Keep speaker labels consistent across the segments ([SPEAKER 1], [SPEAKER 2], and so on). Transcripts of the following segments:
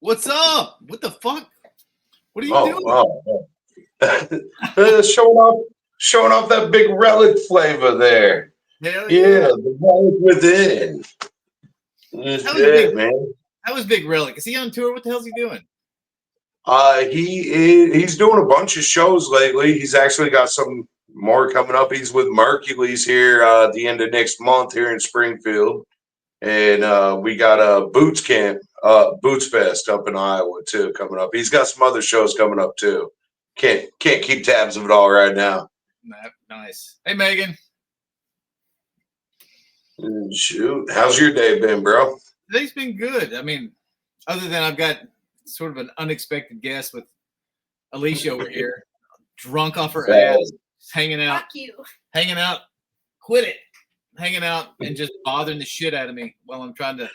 [SPEAKER 1] What's up? What the fuck? What are you doing?
[SPEAKER 2] Showing off that big relic flavor there.
[SPEAKER 1] Hell
[SPEAKER 2] Yeah, the relic within. Man.
[SPEAKER 1] How was Big Relic? Is he on tour? What the hell's he doing?
[SPEAKER 2] He's doing a bunch of shows lately. He's actually got some more coming up. He's with Mercules here at the end of next month here in Springfield. And we got a Boots Fest up in Iowa too coming up. He's got some other shows coming up too. Can't keep tabs of it all right now.
[SPEAKER 1] Nice. Hey, Megan.
[SPEAKER 2] Shoot, how's your day been, bro?
[SPEAKER 1] Today's been good. I mean, other than I've got sort of an unexpected guest with Alicia over here, drunk off her ass, hanging out.
[SPEAKER 3] Fuck you.
[SPEAKER 1] Hanging out. Quit it. Hanging out and just bothering the shit out of me while I'm trying to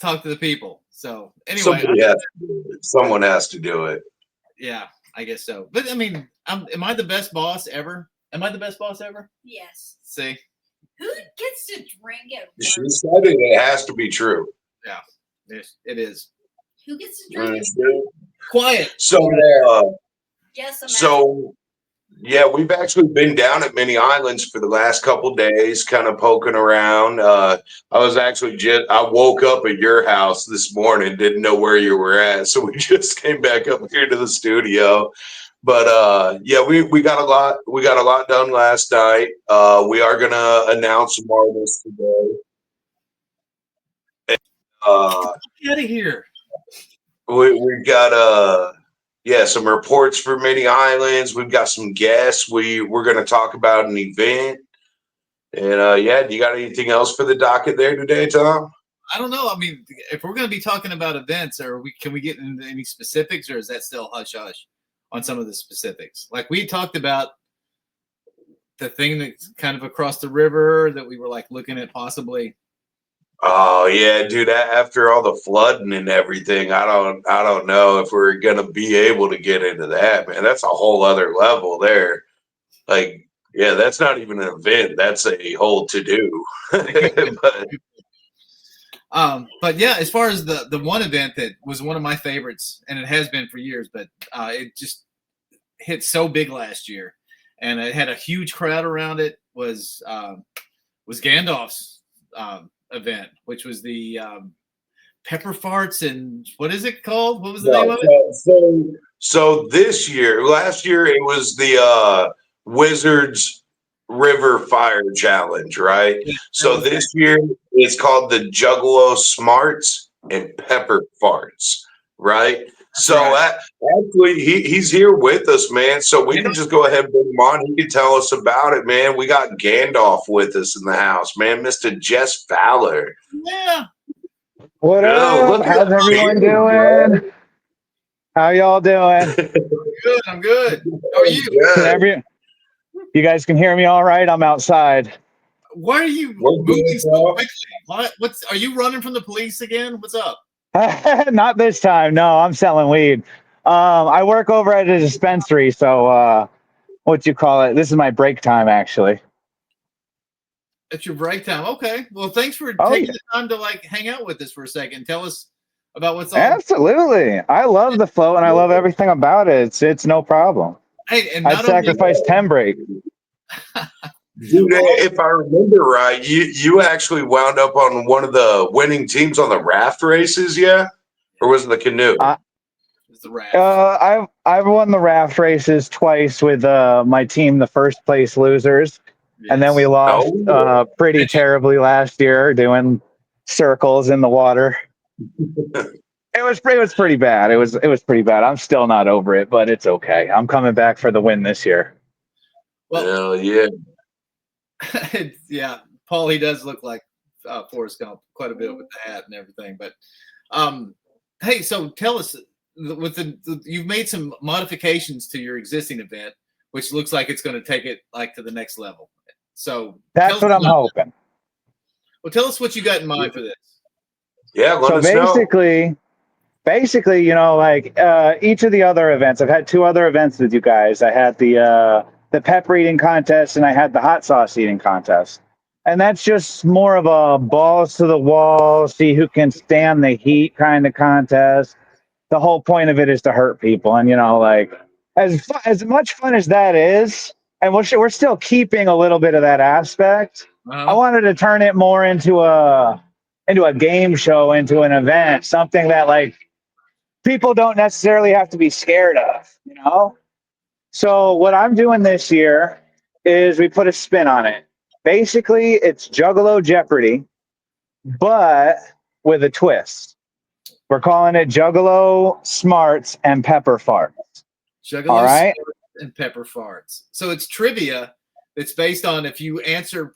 [SPEAKER 1] talk to the people. So anyway,
[SPEAKER 2] someone has to do it.
[SPEAKER 1] Yeah, I guess so. But I mean, am I the best boss ever? Am I the best boss ever?
[SPEAKER 3] Yes.
[SPEAKER 1] See,
[SPEAKER 3] who gets to drink at work?
[SPEAKER 2] She said it has to be true.
[SPEAKER 1] Yeah, it is.
[SPEAKER 3] Who gets to drink?
[SPEAKER 1] Quiet.
[SPEAKER 2] So,
[SPEAKER 3] yes,
[SPEAKER 2] yeah, we've actually been down at many islands for the last couple days, kind of poking around. I woke up at your house this morning, didn't know where you were at, so we just came back up here to the studio. But yeah, we got a lot done last night. We are gonna announce some artists today.
[SPEAKER 1] Get out of here.
[SPEAKER 2] We got some reports for many islands. We've got some guests. We're going to talk about an event. And do you got anything else for the docket there today, Tom?
[SPEAKER 1] I don't know. I mean, if we're going to be talking about events, can we get into any specifics, or is that still hush hush on some of the specifics? Like we talked about the thing that's kind of across the river that we were like looking at possibly.
[SPEAKER 2] Oh yeah, dude. After all the flooding and everything, I don't know if we're gonna be able to get into that, man. That's a whole other level there. Like, yeah, that's not even an event. That's a whole to do.
[SPEAKER 1] But yeah, as far as the one event that was one of my favorites, and it has been for years, but it just hit so big last year, and it had a huge crowd around it. Was Gandalf's event, which was the pepper farts and what is it called? What was the name of it?
[SPEAKER 2] So last year it was the Wizards River Fire Challenge, right? Yeah, so this year it's called the Juggalo Smarts and Pepper Farts, right? So actually, he's here with us, man. So we can just go ahead and bring him on. He can tell us about it, man. We got Gandalf with us in the house, man. Mr. Jess Fowler.
[SPEAKER 1] Yeah.
[SPEAKER 4] What up? How's everyone doing? How y'all doing?
[SPEAKER 1] Good. I'm good. How are you?
[SPEAKER 4] You guys can hear me all right? I'm outside.
[SPEAKER 1] Why are you moving so quickly? Are you running from the police again? What's up?
[SPEAKER 4] Not this time. No, I'm selling weed. I work over at a dispensary, so what you call it? This is my break time, actually.
[SPEAKER 1] It's your break time. Okay. Well, thanks for taking the time to like hang out with us for a second. Tell us about what's on.
[SPEAKER 4] Absolutely. I love the flow and I love everything about it. It's no problem.
[SPEAKER 1] Hey, and
[SPEAKER 4] I'd sacrifice 10 break.
[SPEAKER 2] Dude, if I remember right, you actually wound up on one of the winning teams on the raft races, yeah? Or was it the canoe?
[SPEAKER 1] It was the raft.
[SPEAKER 4] I've won the raft races twice with my team, the first place losers. Yes. And then we lost pretty terribly last year doing circles in the water. It was pretty bad. It was pretty bad. I'm still not over it, but it's okay. I'm coming back for the win this year.
[SPEAKER 1] Well,
[SPEAKER 2] hell yeah.
[SPEAKER 1] Yeah, Paul, he does look like Forrest Gump quite a bit with the hat and everything. But hey, so tell us, you've made some modifications to your existing event, which looks like it's going to take it like to the next level. So
[SPEAKER 4] that's what I'm hoping.
[SPEAKER 1] Well, tell us what you got in mind for this.
[SPEAKER 2] Yeah, let us know.
[SPEAKER 4] Basically, you know, like each of the other events, I've had 2 other events with you guys. I had the pepper eating contest and I had the hot sauce eating contest. And that's just more of a balls to the wall, see who can stand the heat kind of contest. The whole point of it is to hurt people. And, like as much fun as that is, and we're still keeping a little bit of that aspect. I wanted to turn it more into a game show, into an event, something that like people don't necessarily have to be scared of. So what I'm doing this year is we put a spin on it. Basically, it's Juggalo Jeopardy, but with a twist. We're calling it Juggalo Smarts and Pepper Farts.
[SPEAKER 1] Juggalo
[SPEAKER 4] All right?
[SPEAKER 1] Smarts and Pepper Farts. So it's trivia that's based on if you answer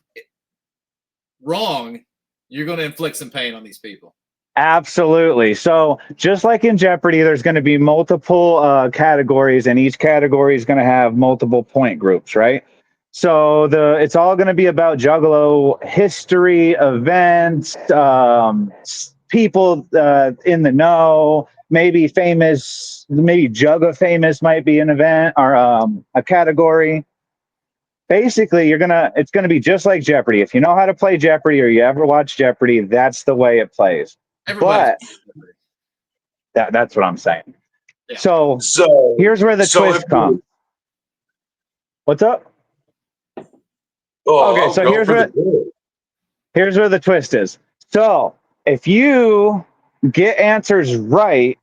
[SPEAKER 1] wrong, you're going to inflict some pain on these people.
[SPEAKER 4] Absolutely. So just like in Jeopardy, there's going to be multiple categories, and each category is going to have multiple point groups, right? So it's all going to be about Juggalo history, events, people in the know, maybe famous, maybe Jugga famous might be an event or a category. Basically, it's gonna be just like Jeopardy. If you know how to play Jeopardy or you ever watch Jeopardy, that's the way it plays. But that's what I'm saying. Yeah. So here's where the twist comes. What's up? Okay, so here's where the twist is. So if you get answers right,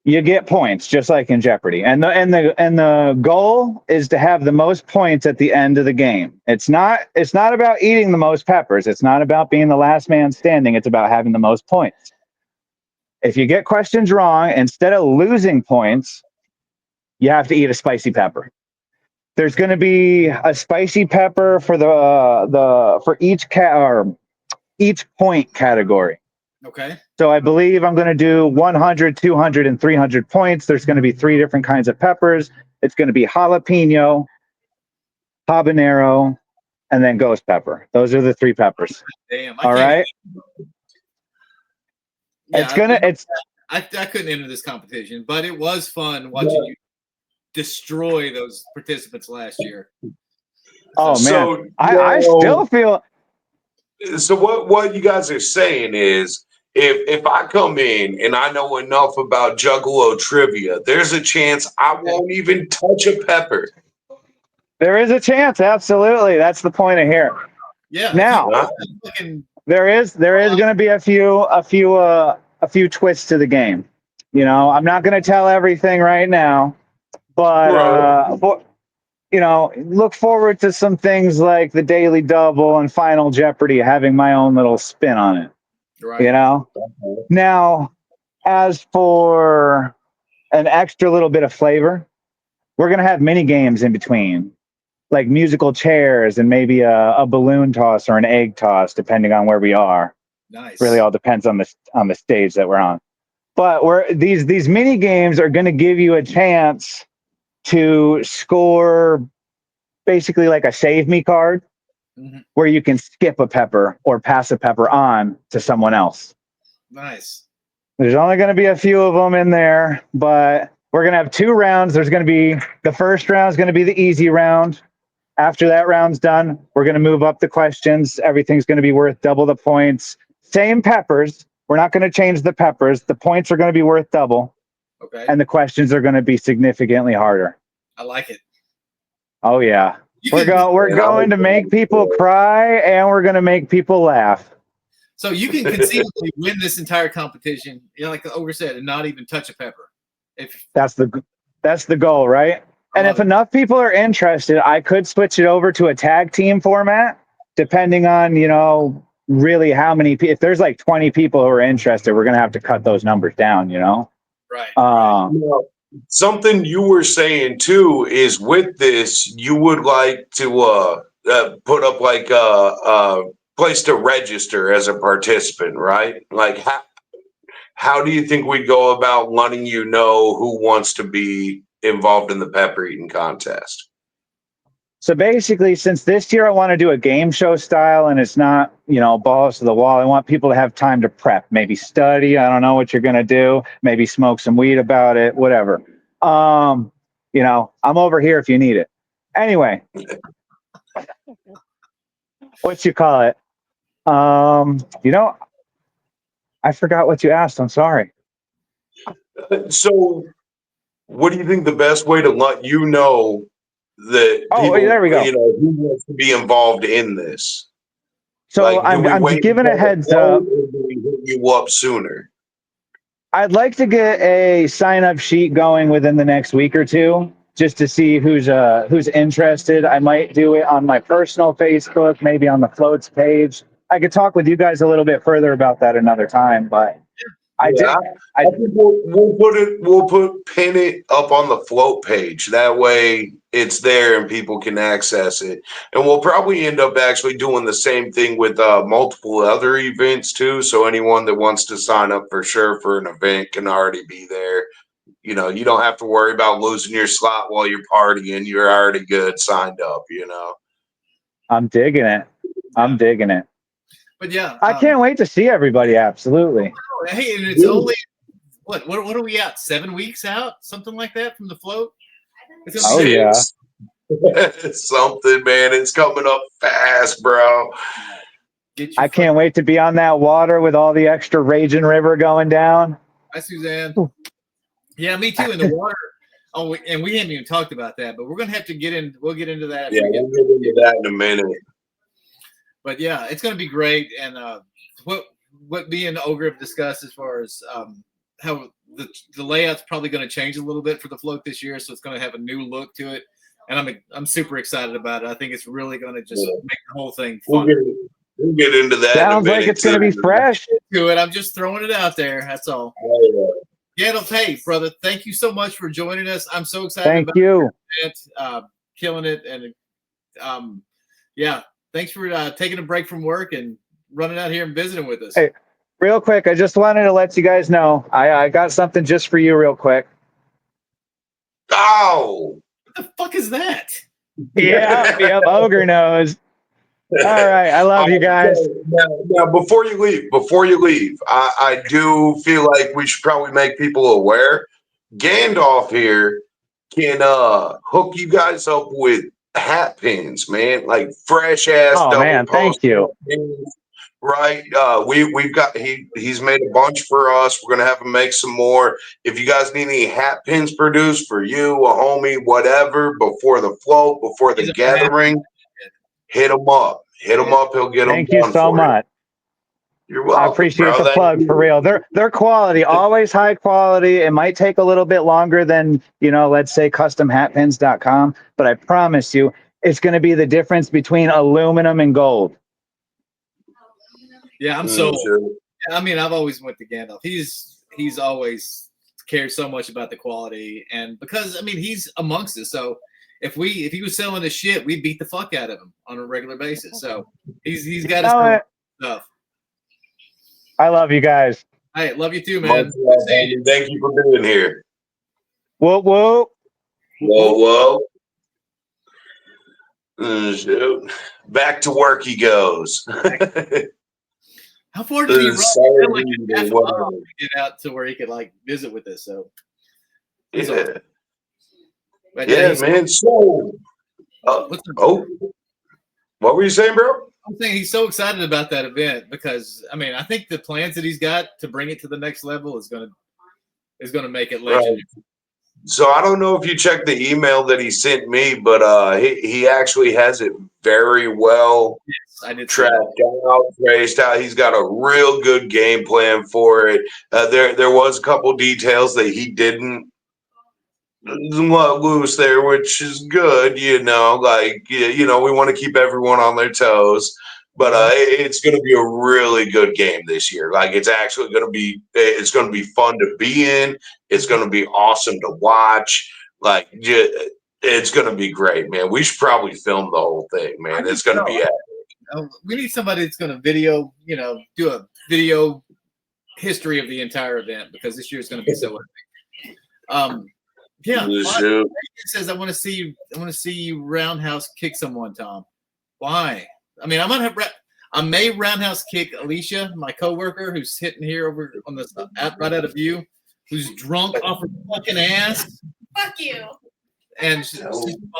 [SPEAKER 4] you get points, just like in Jeopardy. And the goal is to have the most points at the end of the game. It's not about eating the most peppers. It's not about being the last man standing. It's about having the most points. If you get questions wrong, instead of losing points, you have to eat a spicy pepper. There's going to be a spicy pepper for for each point category.
[SPEAKER 1] Okay.
[SPEAKER 4] So I believe I'm going to do 100, 200, and 300 points. There's going to be 3 different kinds of peppers. It's going to be jalapeno, habanero, and then ghost pepper. Those are the 3 peppers.
[SPEAKER 1] Damn.
[SPEAKER 4] All right.
[SPEAKER 1] Yeah, I couldn't enter this competition, but it was fun watching you destroy those participants last year.
[SPEAKER 4] Oh man, I still feel.
[SPEAKER 2] So what you guys are saying is, if I come in and I know enough about Juggalo trivia, there's a chance I won't even touch a pepper.
[SPEAKER 4] There is a chance, absolutely. That's the point of here.
[SPEAKER 1] Yeah.
[SPEAKER 4] Now, there is going to be a few twists to the game. I'm not going to tell everything right now, but look forward to some things like the Daily Double and Final Jeopardy having my own little spin on it. Right. Now, as for an extra little bit of flavor, we're going to have mini games in between, like musical chairs and maybe a balloon toss or an egg toss, depending on where we are.
[SPEAKER 1] Nice.
[SPEAKER 4] Really all depends on the stage that we're on. But these mini games are going to give you a chance to score basically like a save me card, where you can skip a pepper or pass a pepper on to someone else.
[SPEAKER 1] Nice.
[SPEAKER 4] There's only going to be a few of them in there, but we're going to have 2 rounds. There's going to be the first round is going to be the easy round. After that round's done, we're going to move up the questions. Everything's going to be worth double the points. Same peppers. We're not going to change the peppers. The points are going to be worth double.
[SPEAKER 1] Okay.
[SPEAKER 4] And the questions are going to be significantly harder.
[SPEAKER 1] I like it.
[SPEAKER 4] Oh yeah. We're going to make people cry, and we're going to make people laugh.
[SPEAKER 1] So you can conceivably win this entire competition, like the ogre said, and not even touch a pepper.
[SPEAKER 4] That's the goal, right? And if enough people are interested, I could switch it over to a tag team format, depending on, really how many people. If there's like 20 people who are interested, we're going to have to cut those numbers down,
[SPEAKER 1] Right.
[SPEAKER 2] Something you were saying too is with this, you would like to put up like a place to register as a participant, right? Like how do you think we go about letting you know who wants to be involved in the pepper eating contest?
[SPEAKER 4] So basically, since this year I want to do a game show style and it's not, balls to the wall, I want people to have time to prep, maybe study. I don't know what you're going to do. Maybe smoke some weed about it, whatever. I'm over here if you need it. Anyway. what you call it? You know, I forgot what you asked. I'm sorry.
[SPEAKER 2] So, what do you think the best way to let you know that
[SPEAKER 4] Oh,
[SPEAKER 2] people,
[SPEAKER 4] there we go.
[SPEAKER 2] who wants to be involved in this?
[SPEAKER 4] So
[SPEAKER 2] Like, do we
[SPEAKER 4] I'm
[SPEAKER 2] wait
[SPEAKER 4] giving a
[SPEAKER 2] until the
[SPEAKER 4] heads
[SPEAKER 2] float,
[SPEAKER 4] up.
[SPEAKER 2] or do we hit you up sooner?
[SPEAKER 4] I'd like to get a sign up sheet going within the next week or two, just to see who's interested. I might do it on my personal Facebook, maybe on the floats page. I could talk with you guys a little bit further about that another time, but I
[SPEAKER 2] Yeah,
[SPEAKER 4] did.
[SPEAKER 2] I think we'll pin it up on the float page. That way it's there and people can access it. And we'll probably end up actually doing the same thing with multiple other events too. So anyone that wants to sign up for sure for an event can already be there. You don't have to worry about losing your slot while you're partying. You're already good signed up,
[SPEAKER 4] I'm digging it. I'm digging it.
[SPEAKER 1] But yeah,
[SPEAKER 4] I can't wait to see everybody. Absolutely.
[SPEAKER 1] hey, and it's only what are we at? 7 weeks out, something like that from the float. It's
[SPEAKER 4] Oh
[SPEAKER 1] gonna be
[SPEAKER 4] yeah.
[SPEAKER 2] It's something, man. It's coming up fast, bro.
[SPEAKER 4] I can't wait to be on that water with all the extra raging river going down.
[SPEAKER 1] Hi, Suzanne. Yeah, me too. In the water. Oh, and we haven't even talked about that, but we're gonna have to get in. We'll get into that.
[SPEAKER 2] Yeah, we'll get into that in a minute.
[SPEAKER 1] But yeah, it's gonna be great. And what me and Ogre have discussed as far as how the layout's probably going to change a little bit for the float this year, so it's going to have a new look to it. And I'm super excited about it. I think it's really going to just make the whole thing fun.
[SPEAKER 2] We'll get into that.
[SPEAKER 4] Sounds like it's going to be fresh.
[SPEAKER 1] To it. I'm just throwing it out there. That's all. Gandalf, hey, brother, thank you so much for joining us. I'm so excited.
[SPEAKER 4] Thank you.
[SPEAKER 1] It, killing it. And yeah, thanks for taking a break from work and running out here and visiting with us.
[SPEAKER 4] Hey, real quick, I just wanted to let you guys know I got something just for you real quick.
[SPEAKER 2] Oh!
[SPEAKER 1] What the fuck is that?
[SPEAKER 4] Yeah, Ogre knows. All right, I love you guys.
[SPEAKER 2] Now, before you leave, I do feel like we should probably make people aware. Gandalf here can hook you guys up with hat pins, man, like fresh ass.
[SPEAKER 4] Oh man, thank you.
[SPEAKER 2] Pins, right? We've got he's made a bunch for us. We're gonna have him make some more. If you guys need any hat pins produced for you, a homie, whatever, before the float, before the gathering. Hit him up. Hit him up. He'll get them.
[SPEAKER 4] Thank you so much.
[SPEAKER 2] You're welcome.
[SPEAKER 4] I appreciate the plug for real. They're quality, always high quality. It might take a little bit longer than, let's say customhatpins.com, but I promise you it's going to be the difference between aluminum and gold.
[SPEAKER 1] Yeah, I'm so I mean, I've always went to Gandalf. He's always cared so much about the quality, and because I mean he's amongst us, so if he was selling his shit, we'd beat the fuck out of him on a regular basis. So he's got his stuff.
[SPEAKER 4] I love you guys.
[SPEAKER 1] Hey, love you too, man.
[SPEAKER 2] Thank you for being here.
[SPEAKER 4] Whoa, whoa.
[SPEAKER 2] Whoa, whoa. Back to work he goes.
[SPEAKER 1] How far did he run? Like a half a mile to get out to where he could visit with us. So
[SPEAKER 2] yeah.
[SPEAKER 1] But
[SPEAKER 2] yeah, man. So, what were you saying, bro?
[SPEAKER 1] I'm saying he's so excited about that event because I mean I think the plans that he's got to bring it to the next level is gonna make it legendary.
[SPEAKER 2] Right. So I don't know if you checked the email that he sent me, but he actually has it very well tracked out, traced out. He's got a real good game plan for it. There was a couple details that he didn't let loose there, which is good, we want to keep everyone on their toes, but it's going to be a really good game this year. It's actually going to be fun to be in. It's going to be awesome to watch. It's going to be great, man. We should probably film the whole thing, man. It's going to be epic.
[SPEAKER 1] We need somebody that's going to video, do a video history of the entire event because this year is going to be so epic. Yeah, it says I want to see you roundhouse kick someone, Tom. Why? I mean, I may roundhouse kick Alicia, my coworker, who's hitting here over on the right out of view, who's drunk off her fucking ass.
[SPEAKER 3] Fuck you.
[SPEAKER 1] and she's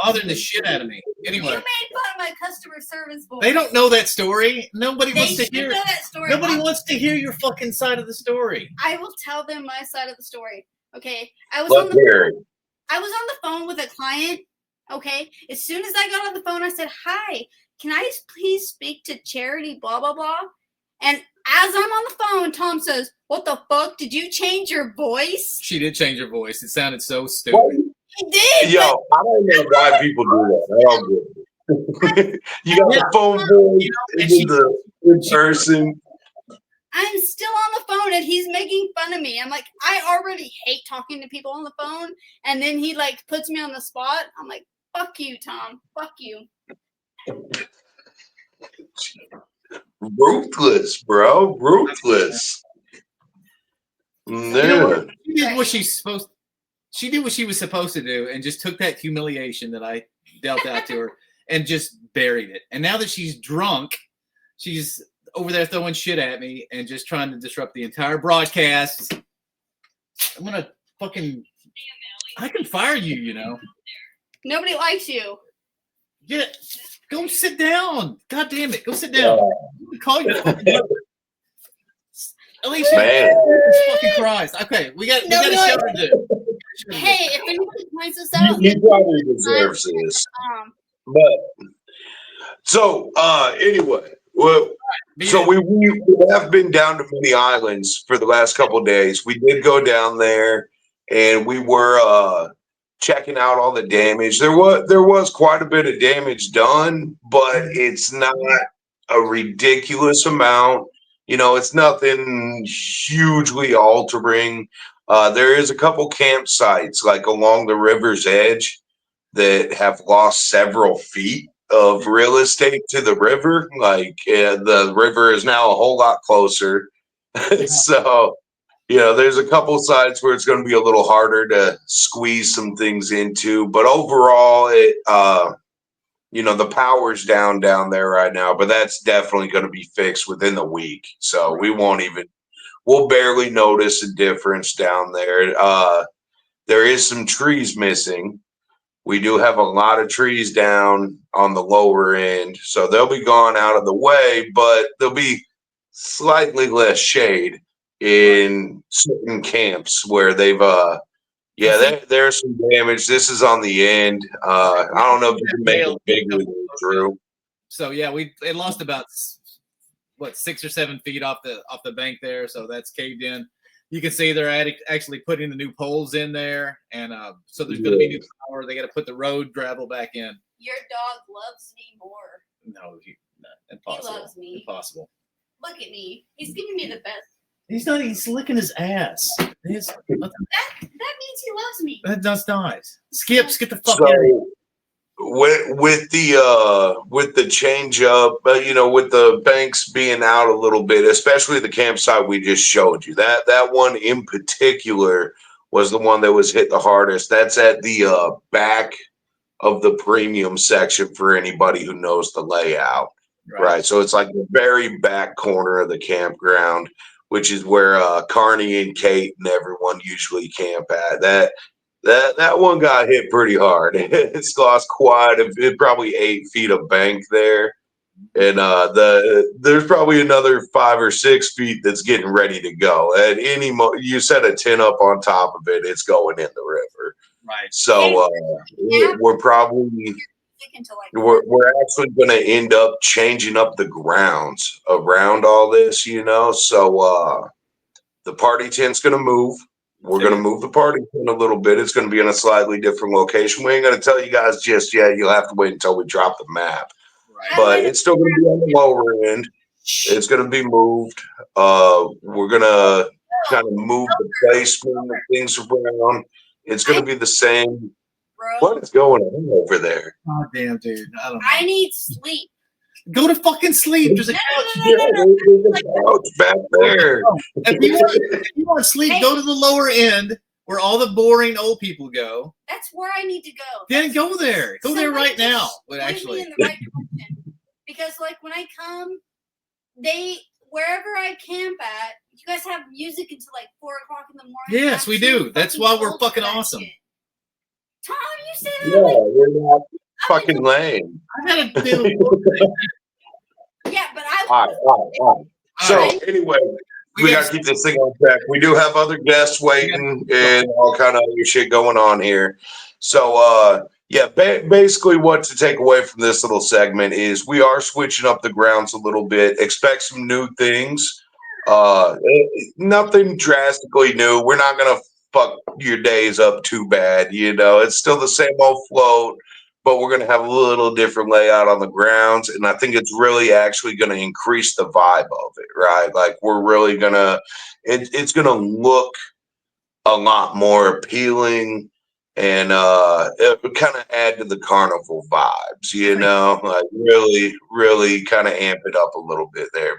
[SPEAKER 1] bothering the shit out of me.
[SPEAKER 3] You
[SPEAKER 1] Anyway,
[SPEAKER 3] made fun of my customer service voice.
[SPEAKER 1] they don't know that story. Nobody
[SPEAKER 3] They
[SPEAKER 1] wants to
[SPEAKER 3] should
[SPEAKER 1] hear.
[SPEAKER 3] know that story.
[SPEAKER 1] Nobody wants to hear your fucking side of the story.
[SPEAKER 3] I will tell them my side of the story. Okay, I was
[SPEAKER 2] Let's hear it.
[SPEAKER 3] on the phone with a client. Okay, as soon as I got on the phone, I said, "Hi, can I please speak to Charity? Blah blah blah." And as I'm on the phone, Tom says, "What the fuck? Did you change your voice?"
[SPEAKER 1] She did change her voice. It sounded so stupid.
[SPEAKER 3] He did.
[SPEAKER 2] Yo, I don't know why people do that. I don't get it. You got the phone voice and then the in person.
[SPEAKER 3] I'm still on the phone and he's making fun of me. I'm like, I already hate talking to people on the phone, and then he like puts me on the spot. I'm like, fuck you, Tom. Fuck you.
[SPEAKER 2] Ruthless, bro. Ruthless.
[SPEAKER 1] You know what?
[SPEAKER 2] Man.
[SPEAKER 1] She did what she's supposed. She did what she was supposed to do, and just took that humiliation that I dealt out to her, and just buried it. And now that she's drunk, she's over there throwing shit at me and just trying to disrupt the entire broadcast. I'm gonna fucking. I can fire you, you know.
[SPEAKER 3] Nobody likes you.
[SPEAKER 1] Yeah, go sit down. God damn it, go sit down. Call your fucking mother. Alicia,
[SPEAKER 2] Man.
[SPEAKER 1] Jesus fucking Christ. Okay, we got a show to do.
[SPEAKER 3] Hey, if anybody points this out,
[SPEAKER 2] He probably deserves this. But so anyway, well, so we have been down to many islands for the last couple of days. We did go down there and we were checking out all the damage. There was quite a bit of damage done, but it's not a ridiculous amount. You know, it's nothing hugely altering. There is a couple campsites like along the river's edge that have lost several feet of real estate to the river. Like the river is now a whole lot closer. So, you know, there's a couple sites where it's going to be a little harder to squeeze some things into. But overall, you know, the power's down there right now, but that's definitely going to be fixed within the week. So we'll barely notice a difference down there. There is some trees missing. We do have a lot of trees down on the lower end, so they'll be gone out of the way, but there'll be slightly less shade in certain camps where they've there's some damage. This is on the end. I don't know if you can make it bigger than Drew.
[SPEAKER 1] So yeah, it lost about 6 or 7 feet off the bank there, so that's caved in. You can see they're actually putting the new poles in there, and so there's going to be new power. They got to put the road gravel back in.
[SPEAKER 3] Your dog loves me more.
[SPEAKER 1] No, impossible.
[SPEAKER 3] He loves me.
[SPEAKER 1] Impossible.
[SPEAKER 3] Look at me. He's giving me the best.
[SPEAKER 1] He's licking his ass.
[SPEAKER 3] That means he loves me.
[SPEAKER 1] That's nice. Skips, get the fuck
[SPEAKER 2] So,
[SPEAKER 1] out of here.
[SPEAKER 2] with the change up, you know, with the banks being out a little bit, especially the campsite we just showed you, that one in particular was the one that was hit the hardest. That's at the back of the premium section for anybody who knows the layout, right? So it's like the very back corner of the campground, which is where Carney and Kate and everyone usually camp at. That one got hit pretty hard. It's lost probably 8 feet of bank there, and there's probably another 5 or 6 feet that's getting ready to go. At any you set a tin up on top of it, it's going in the river.
[SPEAKER 1] Right.
[SPEAKER 2] So we're probably we're actually going to end up changing up the grounds around all this, you know. So the party tent's going to move. We're going to move the party tent a little bit. It's going to be in a slightly different location. We ain't going to tell you guys just yet. You'll have to wait until we drop the map. Right. But it's still going to be on the lower end. It's going to be moved. We're going to kind of move the placement of things around. It's going to be the same.
[SPEAKER 3] Bro.
[SPEAKER 2] What is going on over there?
[SPEAKER 1] Oh, damn, dude.
[SPEAKER 3] I need sleep.
[SPEAKER 1] Go to fucking sleep. There's a couch.
[SPEAKER 2] There's a couch back there.
[SPEAKER 1] If you want sleep, go to the lower end where all the boring old people go.
[SPEAKER 3] That's where I need to go.
[SPEAKER 1] Then go there. Go there right now. But actually,
[SPEAKER 3] in the right direction. Because like when I come, wherever I camp at, you guys have music until like 4 o'clock in the morning.
[SPEAKER 1] Yes, we do. That's why we're fucking awesome.
[SPEAKER 3] Tom, you say that
[SPEAKER 2] Yeah,
[SPEAKER 3] like
[SPEAKER 2] we're not fucking lame.
[SPEAKER 1] I had a feeling.
[SPEAKER 3] yeah, but I
[SPEAKER 2] All right. So
[SPEAKER 3] Alright.
[SPEAKER 2] anyway, we got to keep this thing on track. We do have other guests waiting and all kind of other shit going on here. So yeah, basically what to take away from this little segment is we are switching up the grounds a little bit. Expect some new things. Nothing drastically new. We're not gonna fuck your days up too bad. You know, it's still the same old float, but we're gonna have a little different layout on the grounds, and I think it's really actually gonna increase the vibe of it, right? Like we're really gonna, it's gonna look a lot more appealing. And it would kind of add to the carnival vibes, you know, like really kind of amp it up a little bit there,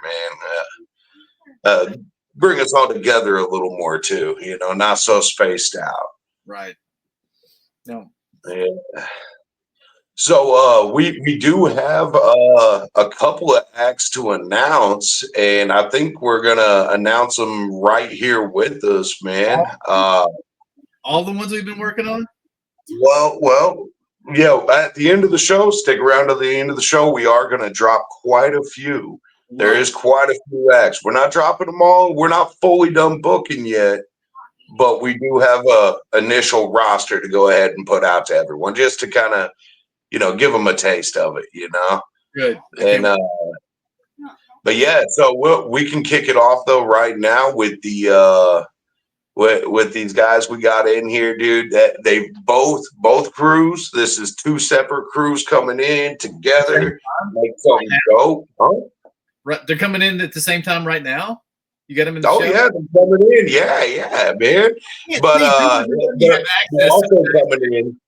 [SPEAKER 2] man. Bring us all together a little more too, you know, not so spaced out.
[SPEAKER 1] Right. No.
[SPEAKER 2] Yeah. So we do have a couple of acts to announce, and I think we're gonna announce them right here with us, man.
[SPEAKER 1] All the ones we've been working on?
[SPEAKER 2] Well, yeah. At the end of the show, stick around to the end of the show. We are gonna drop quite a few. There is quite a few acts. We're not dropping them all. We're not fully done booking yet, but we do have a initial roster to go ahead and put out to everyone, just to kind of, you know, give them a taste of it, you know.
[SPEAKER 1] Good.
[SPEAKER 2] And but yeah, so we can kick it off though right now with the with these guys we got in here, dude. That they both crews. This is two separate crews coming in together. Make something dope, huh?
[SPEAKER 1] Right, they're coming in at the same time right now. You got them in the show?
[SPEAKER 2] Yeah, they're coming in. Yeah, man. But they're also coming in.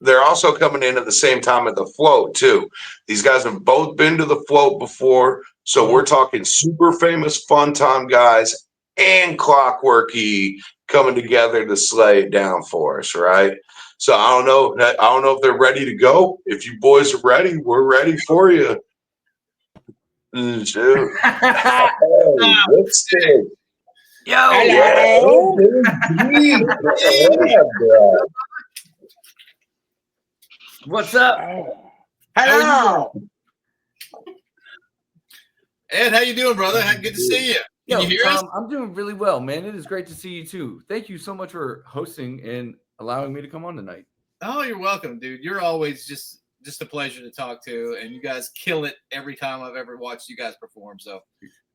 [SPEAKER 2] They're also coming in at the same time at the float too. These guys have both been to the float before, so we're talking super famous fun time guys and Klokwerk E coming together to slay it down for us, right? So I don't know if they're ready to go. If you boys are ready, we're ready for you. Shoot. Hey, Whipstick.
[SPEAKER 5] Yo,
[SPEAKER 2] Hello. Yeah, bro.
[SPEAKER 5] What's up?
[SPEAKER 6] Hello.
[SPEAKER 1] Ed, how you doing, brother? Good to see you. Can you hear us?
[SPEAKER 5] I'm doing really well, man. It is great to see you too. Thank you so much for hosting and allowing me to come on tonight.
[SPEAKER 1] Oh, you're welcome, dude. You're always just a pleasure to talk to, and you guys kill it every time I've ever watched you guys perform. So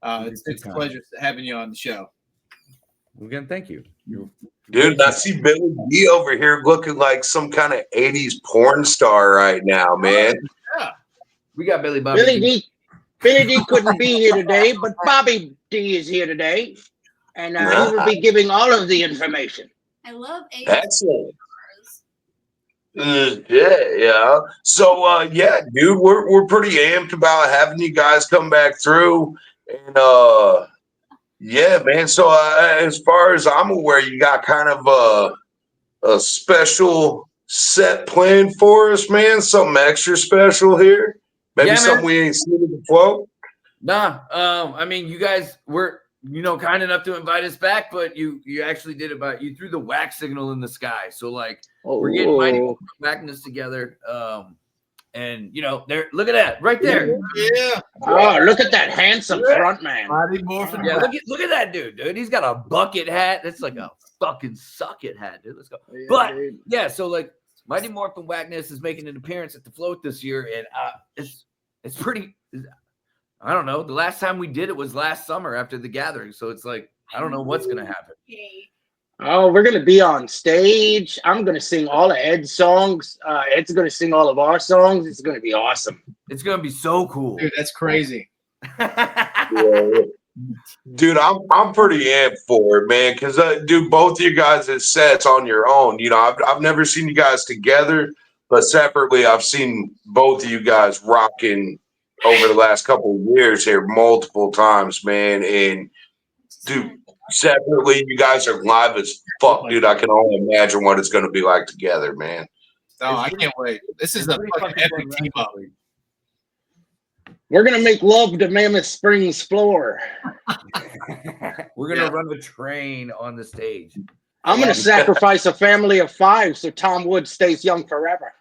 [SPEAKER 1] it's a pleasure having you on the show.
[SPEAKER 5] Again, thank you.
[SPEAKER 2] Dude, I see Billy D over here looking like some kind of 80s porn star right now, man.
[SPEAKER 1] Yeah.
[SPEAKER 5] We got Billy Bobby.
[SPEAKER 6] Billy D couldn't be here today, but Bobby D is here today, and he will be giving all of the information.
[SPEAKER 3] I love 80s.
[SPEAKER 2] Excellent. Yeah. So yeah, dude, we're pretty amped about having you guys come back through, and yeah, man. So as far as I'm aware, you got kind of a special set planned for us, man. Something extra special here. Maybe something we ain't seen before.
[SPEAKER 5] Nah, I mean, you guys were, kind enough to invite us back, but you actually did it you threw the whack signal in the sky. So like we're getting Mighty Morphin Wackness together. And there, look at that right there.
[SPEAKER 1] Yeah.
[SPEAKER 6] Oh, look at that handsome front man.
[SPEAKER 1] Mighty Morphin.
[SPEAKER 5] Yeah, look at that dude. He's got a bucket hat. That's like a fucking suck it hat, dude. Let's go. But yeah, so like Mighty Morphin Wackness is making an appearance at the float this year, and it's pretty. I don't know. The last time we did it was last summer after the gathering, so it's like I don't know what's gonna happen.
[SPEAKER 6] Oh, we're gonna be on stage. I'm gonna sing all of Ed's songs. Ed's gonna sing all of our songs. It's gonna be awesome.
[SPEAKER 5] It's gonna be so cool.
[SPEAKER 1] Dude, that's crazy.
[SPEAKER 2] Dude, I'm pretty amped for it, man. Because dude, both of you guys' sets on your own. I've never seen you guys together, but separately, I've seen both of you guys rocking over the last couple of years here multiple times, man. And dude, separately, you guys are live as fuck, dude. I can only imagine what it's going to be like together, man.
[SPEAKER 1] Oh, I can't wait. This is a fucking epic team up.
[SPEAKER 6] We're gonna make love to Mammoth Springs floor.
[SPEAKER 5] We're gonna run a train on the stage.
[SPEAKER 6] I'm going to sacrifice a family of 5 so Tom Wood stays young forever.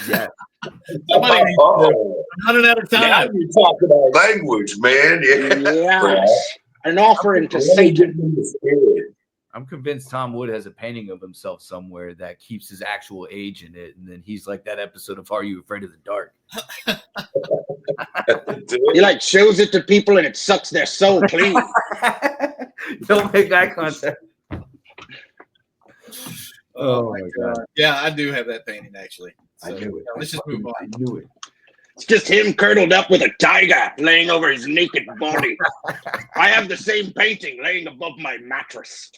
[SPEAKER 5] Yeah.
[SPEAKER 1] I'm running out of
[SPEAKER 2] Now
[SPEAKER 1] time.
[SPEAKER 2] you're talking our language, man.
[SPEAKER 6] Yes. An offering to Satan.
[SPEAKER 5] I'm convinced Tom Wood has a painting of himself somewhere that keeps his actual age in it. And then he's like that episode of Are You Afraid of the Dark?
[SPEAKER 6] He like shows it to people and it sucks their soul clean.
[SPEAKER 5] Don't make eye contact. Oh my God.
[SPEAKER 1] Yeah, I do have that painting actually. So,
[SPEAKER 5] I knew it.
[SPEAKER 1] Let's just move on.
[SPEAKER 5] I knew it.
[SPEAKER 6] It's just him curdled up with a tiger laying over his naked body. I have the same painting laying above my mattress.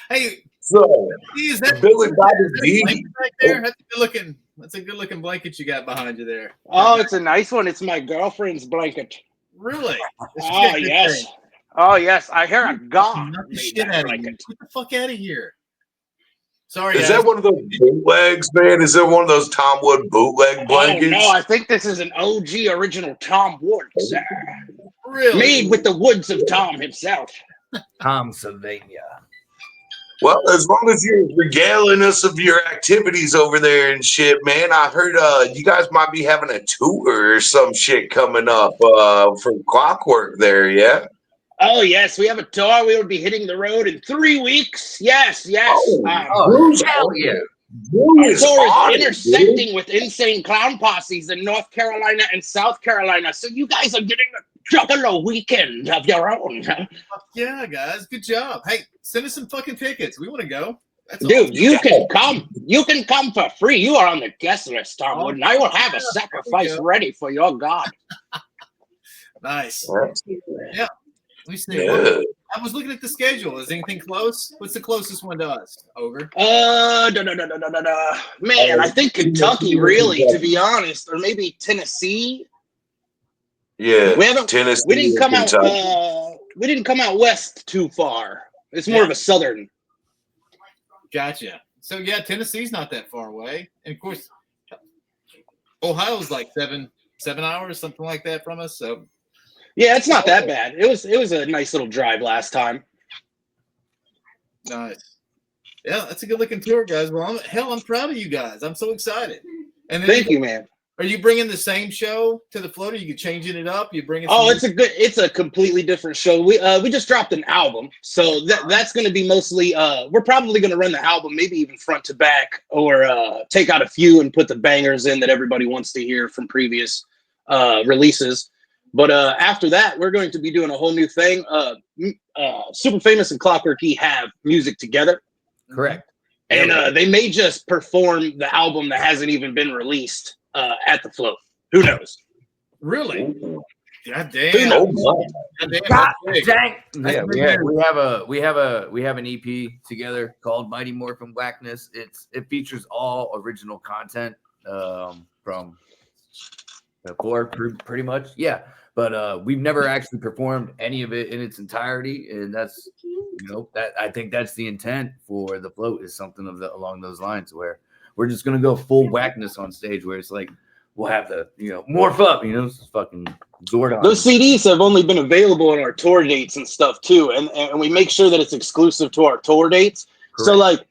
[SPEAKER 1] Hey,
[SPEAKER 2] So,
[SPEAKER 1] is that
[SPEAKER 2] Billy Bobby D.
[SPEAKER 1] right there? That's a good looking. That's a good looking blanket you got behind you there.
[SPEAKER 6] Oh, it's a nice one. It's my girlfriend's blanket.
[SPEAKER 1] Really?
[SPEAKER 6] Oh, yes. Oh, yes. I hear a god.
[SPEAKER 1] Knock the shit out of you. Get the fuck out of here. Sorry,
[SPEAKER 2] Is
[SPEAKER 1] guys.
[SPEAKER 2] that one of those bootlegs, man? Is that one of those Tom Wood bootleg blankets?
[SPEAKER 6] Oh, no, I think this is an OG original Tom Wood, sir.
[SPEAKER 1] Really?
[SPEAKER 6] Made with the woods of Tom himself.
[SPEAKER 5] Tom Sylvania.
[SPEAKER 2] Well, as long as you're regaling us of your activities over there and shit, man, I heard you guys might be having a tour or some shit coming up from Klokwerk there, yeah?
[SPEAKER 6] Oh, yes, we have a tour. We will be hitting the road in 3 weeks. Yes.
[SPEAKER 5] Oh, hell yeah.
[SPEAKER 6] Our tour is intersecting with insane clown posses in North Carolina and South Carolina. So you guys are getting a juggalo weekend of your own.
[SPEAKER 1] Fuck yeah, guys. Good job. Hey, send us some fucking tickets. We want to go. That's
[SPEAKER 6] Dude,
[SPEAKER 1] awesome.
[SPEAKER 6] you can come. You can come for free. You are on the guest list, Tom Wood, and I will have a sacrifice ready for your God.
[SPEAKER 1] Nice.
[SPEAKER 2] Yeah.
[SPEAKER 1] Let me see.
[SPEAKER 2] Yeah.
[SPEAKER 1] I was looking at the schedule. Is anything close? What's the closest one to us, Ogre?
[SPEAKER 6] Man, I think Kentucky, really, to be honest, or maybe Tennessee.
[SPEAKER 2] Yeah,
[SPEAKER 6] We haven't.
[SPEAKER 2] Tennessee.
[SPEAKER 6] We didn't come out.
[SPEAKER 2] Kentucky.
[SPEAKER 6] We didn't come out west too far. It's more of a southern.
[SPEAKER 1] Gotcha. So yeah, Tennessee's not that far away, and of course, Ohio's like seven hours, something like that from us. So
[SPEAKER 6] yeah, it's not that bad. It was a nice little drive last time.
[SPEAKER 1] nice. Yeah, that's a good looking tour, guys. Well, I'm proud of you guys. I'm so excited. And then
[SPEAKER 6] Thank you, man.
[SPEAKER 1] Are you bringing the same show to the float? Or you changing it up? You bringing?
[SPEAKER 6] Oh, it's a completely different show. We just dropped an album, so that's going to be mostly. We're probably going to run the album, maybe even front to back, or take out a few and put the bangers in that everybody wants to hear from previous releases. But after that, we're going to be doing a whole new thing. Super Famous and Klokwerk E have music together.
[SPEAKER 5] Correct.
[SPEAKER 6] And they may just perform the album that hasn't even been released at the float. Who knows?
[SPEAKER 1] Really? God damn.
[SPEAKER 6] Who knows?
[SPEAKER 5] God dang. Yeah, we have an EP together called Mighty Morphin Wackness. It features all original content from the floor, pretty much. Yeah. But we've never actually performed any of it in its entirety, and that's that I think that's the intent for the float, is something along those lines, where we're just gonna go full Wackness on stage, where it's like we'll have the morph up, fucking Zordon.
[SPEAKER 6] Those CDs have only been available on our tour dates and stuff too, and we make sure that it's exclusive to our tour dates. Correct. So like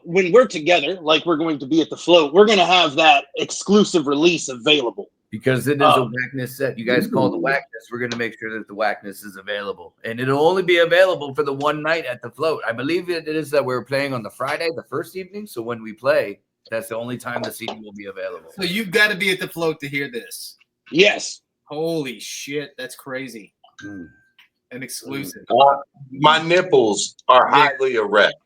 [SPEAKER 6] when we're together, like we're going to be at the float, we're gonna have that exclusive release available.
[SPEAKER 5] Because it is a Wackness set. You guys call the Wackness. We're going to make sure that the Wackness is available. And it'll only be available for the one night at the float. I believe it is that we're playing on the Friday, the first evening. So when we play, that's the only time the CD will be available.
[SPEAKER 1] So you've got to be at the float to hear this.
[SPEAKER 6] Yes.
[SPEAKER 1] Holy shit. That's crazy. An exclusive.
[SPEAKER 2] My nipples are highly erect.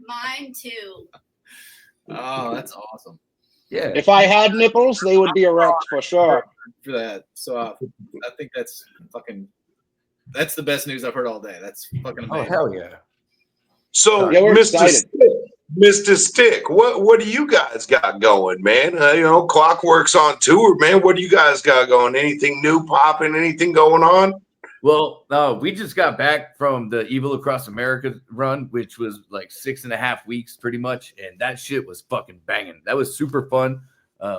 [SPEAKER 3] Mine too.
[SPEAKER 1] Oh, that's awesome.
[SPEAKER 5] Yeah.
[SPEAKER 6] If I had nipples, they would be erect for sure.
[SPEAKER 1] For that. So I think that's the best news I've heard all day. That's fucking amazing.
[SPEAKER 5] Oh, hell yeah.
[SPEAKER 2] So,
[SPEAKER 6] we're
[SPEAKER 2] Mr. Stick, what do you guys got going, man? Klokwerk's on tour, man. What do you guys got going? Anything new popping? Anything going on?
[SPEAKER 5] Well, we just got back from the Evil Across America run, which was like 6.5 weeks pretty much. And that shit was fucking banging. That was super fun.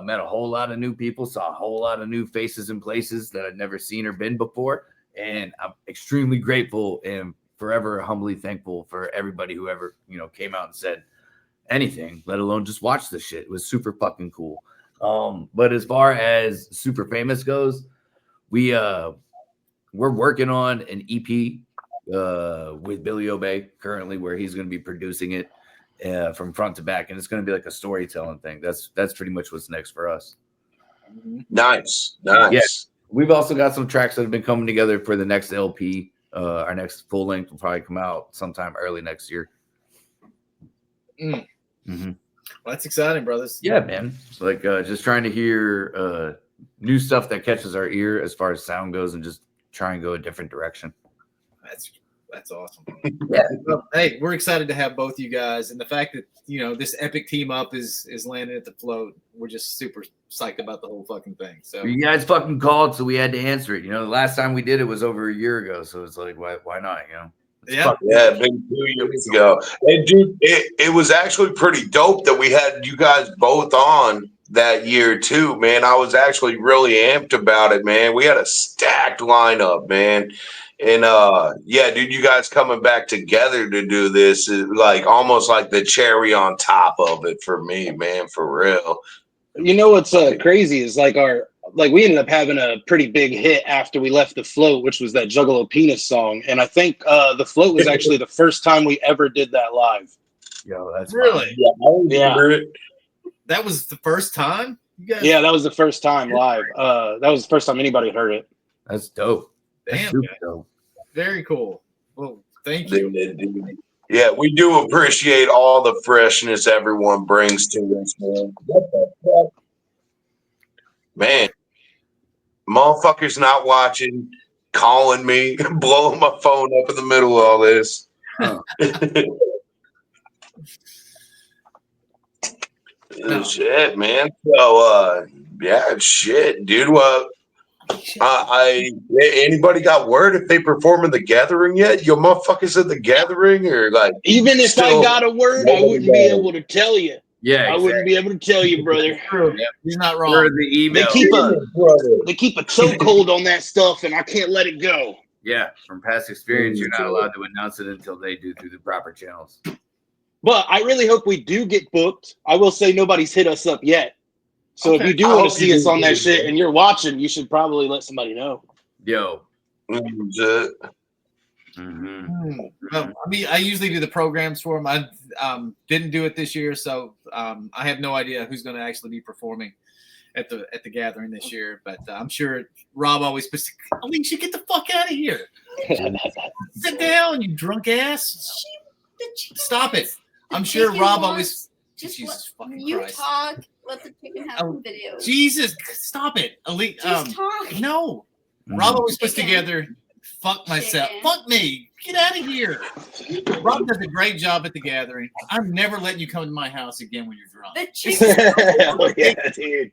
[SPEAKER 5] Met a whole lot of new people, saw a whole lot of new faces and places that I'd never seen or been before. And I'm extremely grateful and forever humbly thankful for everybody who ever, came out and said anything, let alone just watch this shit. It was super fucking cool. But as far as super famous goes, we're working on an EP with Billy Obey currently, where he's going to be producing it from front to back, and it's going to be like a storytelling thing. That's pretty much what's next for us.
[SPEAKER 2] Nice.
[SPEAKER 5] Yeah, we've also got some tracks that have been coming together for the next LP. Our next full length will probably come out sometime early next year.
[SPEAKER 1] Well, that's exciting, brothers.
[SPEAKER 5] Yeah, man. So like just trying to hear new stuff that catches our ear as far as sound goes, and just try and go a different direction.
[SPEAKER 1] That's awesome.
[SPEAKER 5] Yeah.
[SPEAKER 1] Well, hey, we're excited to have both you guys, and the fact that this epic team up is landing at the float. We're just super psyched about the whole fucking thing. So
[SPEAKER 5] you guys fucking called, so we had to answer it. The last time we did it was over a year ago, so it's like why not?
[SPEAKER 1] Yeah,
[SPEAKER 2] been 2 years ago. And dude, it was actually pretty dope that we had you guys both on that year too, man. I was actually really amped about it, man. We had a stacked lineup, man. And dude, you guys coming back together to do this is like almost like the cherry on top of it for me, man, for real.
[SPEAKER 6] What's crazy is we ended up having a pretty big hit after we left the float, which was that Juggalo Penis song. And I think the float was actually the first time we ever did that live.
[SPEAKER 5] Yo, that's
[SPEAKER 1] really?
[SPEAKER 2] Yeah.
[SPEAKER 1] That was the first time? You guys?
[SPEAKER 6] Yeah, that was the first time live. That was the first time anybody heard it.
[SPEAKER 5] That's dope. That's
[SPEAKER 1] Damn,
[SPEAKER 5] dope.
[SPEAKER 1] Very cool. Well, thank you.
[SPEAKER 2] Yeah, we do appreciate all the freshness everyone brings to us, man. Man, motherfuckers not watching, calling me, blowing my phone up in the middle of all this. Shit, man. So, shit, dude. Anybody got word if they perform in the Gathering yet? Yo, motherfuckers at the Gathering, or like
[SPEAKER 6] even if I got a word, I wouldn't be able to tell you.
[SPEAKER 5] Yeah,
[SPEAKER 6] I wouldn't be able to tell you, brother.
[SPEAKER 1] Yeah, you're not wrong.
[SPEAKER 5] Or the email.
[SPEAKER 6] They keep a chokehold on that stuff, and I can't let it go.
[SPEAKER 5] Yeah, from past experience, you're not allowed to announce it until they do through the proper channels.
[SPEAKER 6] But I really hope we do get booked. I will say nobody's hit us up yet. So if you do want to see us on that shit and you're watching, you should probably let somebody know.
[SPEAKER 5] Yo.
[SPEAKER 1] Well, I mean, I usually do the programs for them. I didn't do it this year, so I have no idea who's going to actually be performing at the Gathering this year. But I'm sure Rob always puts, Alicia, get the fuck out of here. Sit down, you drunk ass. Stop it. I'm sure Rob always. Jesus fucking
[SPEAKER 3] you
[SPEAKER 1] Christ.
[SPEAKER 3] Talk. Let the chicken have some video.
[SPEAKER 1] Jesus, stop it. Elite.
[SPEAKER 3] Just talk.
[SPEAKER 1] No. Rob always puts together. Fuck myself. Fuck me. Get out of here. Rob does a great job at the Gathering. I'm never letting you come to my house again when you're drunk.
[SPEAKER 3] The chicken.
[SPEAKER 6] Yeah, dude.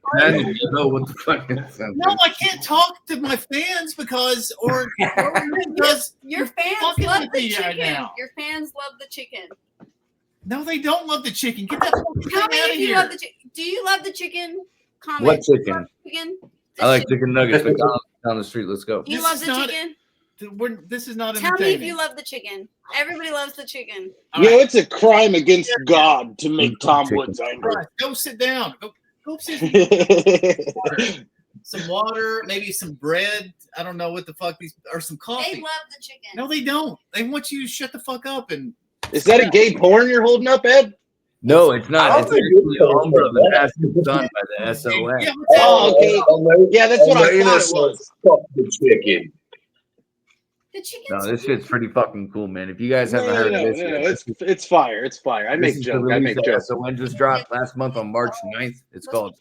[SPEAKER 5] You know what the fuck is
[SPEAKER 1] No, I can't talk to my fans because
[SPEAKER 3] your fans
[SPEAKER 1] fucking
[SPEAKER 3] love
[SPEAKER 1] with
[SPEAKER 3] the
[SPEAKER 1] me
[SPEAKER 3] chicken.
[SPEAKER 1] right now.
[SPEAKER 3] Your fans love the chicken.
[SPEAKER 1] No, they don't love the chicken. Get that fucking
[SPEAKER 3] Tell me
[SPEAKER 1] thing out of
[SPEAKER 3] if you
[SPEAKER 1] here.
[SPEAKER 3] love the chicken. Do you love the chicken? Comment.
[SPEAKER 5] What chicken?
[SPEAKER 3] Chicken.
[SPEAKER 5] I like chicken nuggets. Down the street. Let's go.
[SPEAKER 3] You
[SPEAKER 1] This
[SPEAKER 3] love
[SPEAKER 1] is
[SPEAKER 3] the
[SPEAKER 1] not-
[SPEAKER 3] chicken?
[SPEAKER 1] This is not
[SPEAKER 3] Tell me if
[SPEAKER 1] entertaining.
[SPEAKER 3] you love the chicken. Everybody loves the chicken.
[SPEAKER 1] All
[SPEAKER 6] Yo,
[SPEAKER 1] right.
[SPEAKER 6] it's a crime against God to make Tom Woods
[SPEAKER 1] All
[SPEAKER 6] angry.
[SPEAKER 1] right, go sit down. Go sit. Some water, maybe some bread. I don't know what the fuck these, or some coffee.
[SPEAKER 3] They love the chicken.
[SPEAKER 1] No, they don't. They want you to shut the fuck up and.
[SPEAKER 6] Is that a gay porn you're holding up, Ed?
[SPEAKER 5] No, it's
[SPEAKER 2] I
[SPEAKER 5] not.
[SPEAKER 2] don't
[SPEAKER 5] It's
[SPEAKER 2] think
[SPEAKER 5] actually
[SPEAKER 2] it's
[SPEAKER 5] Umbra
[SPEAKER 2] that.
[SPEAKER 5] that has to be done by the SON.
[SPEAKER 1] Yeah, what's that?
[SPEAKER 6] Oh, okay. Yeah, that's what I thought it was.
[SPEAKER 2] Fuck the chicken.
[SPEAKER 3] The chicken's
[SPEAKER 5] No, this shit's pretty fucking cool, man. If you guys haven't heard of this, yet,
[SPEAKER 6] It's fire. It's fire. I
[SPEAKER 5] this
[SPEAKER 6] make
[SPEAKER 5] is
[SPEAKER 6] jokes.
[SPEAKER 5] the
[SPEAKER 6] I
[SPEAKER 5] release
[SPEAKER 6] make
[SPEAKER 5] that
[SPEAKER 6] jokes.
[SPEAKER 5] SON just dropped last month on March 9th. It's called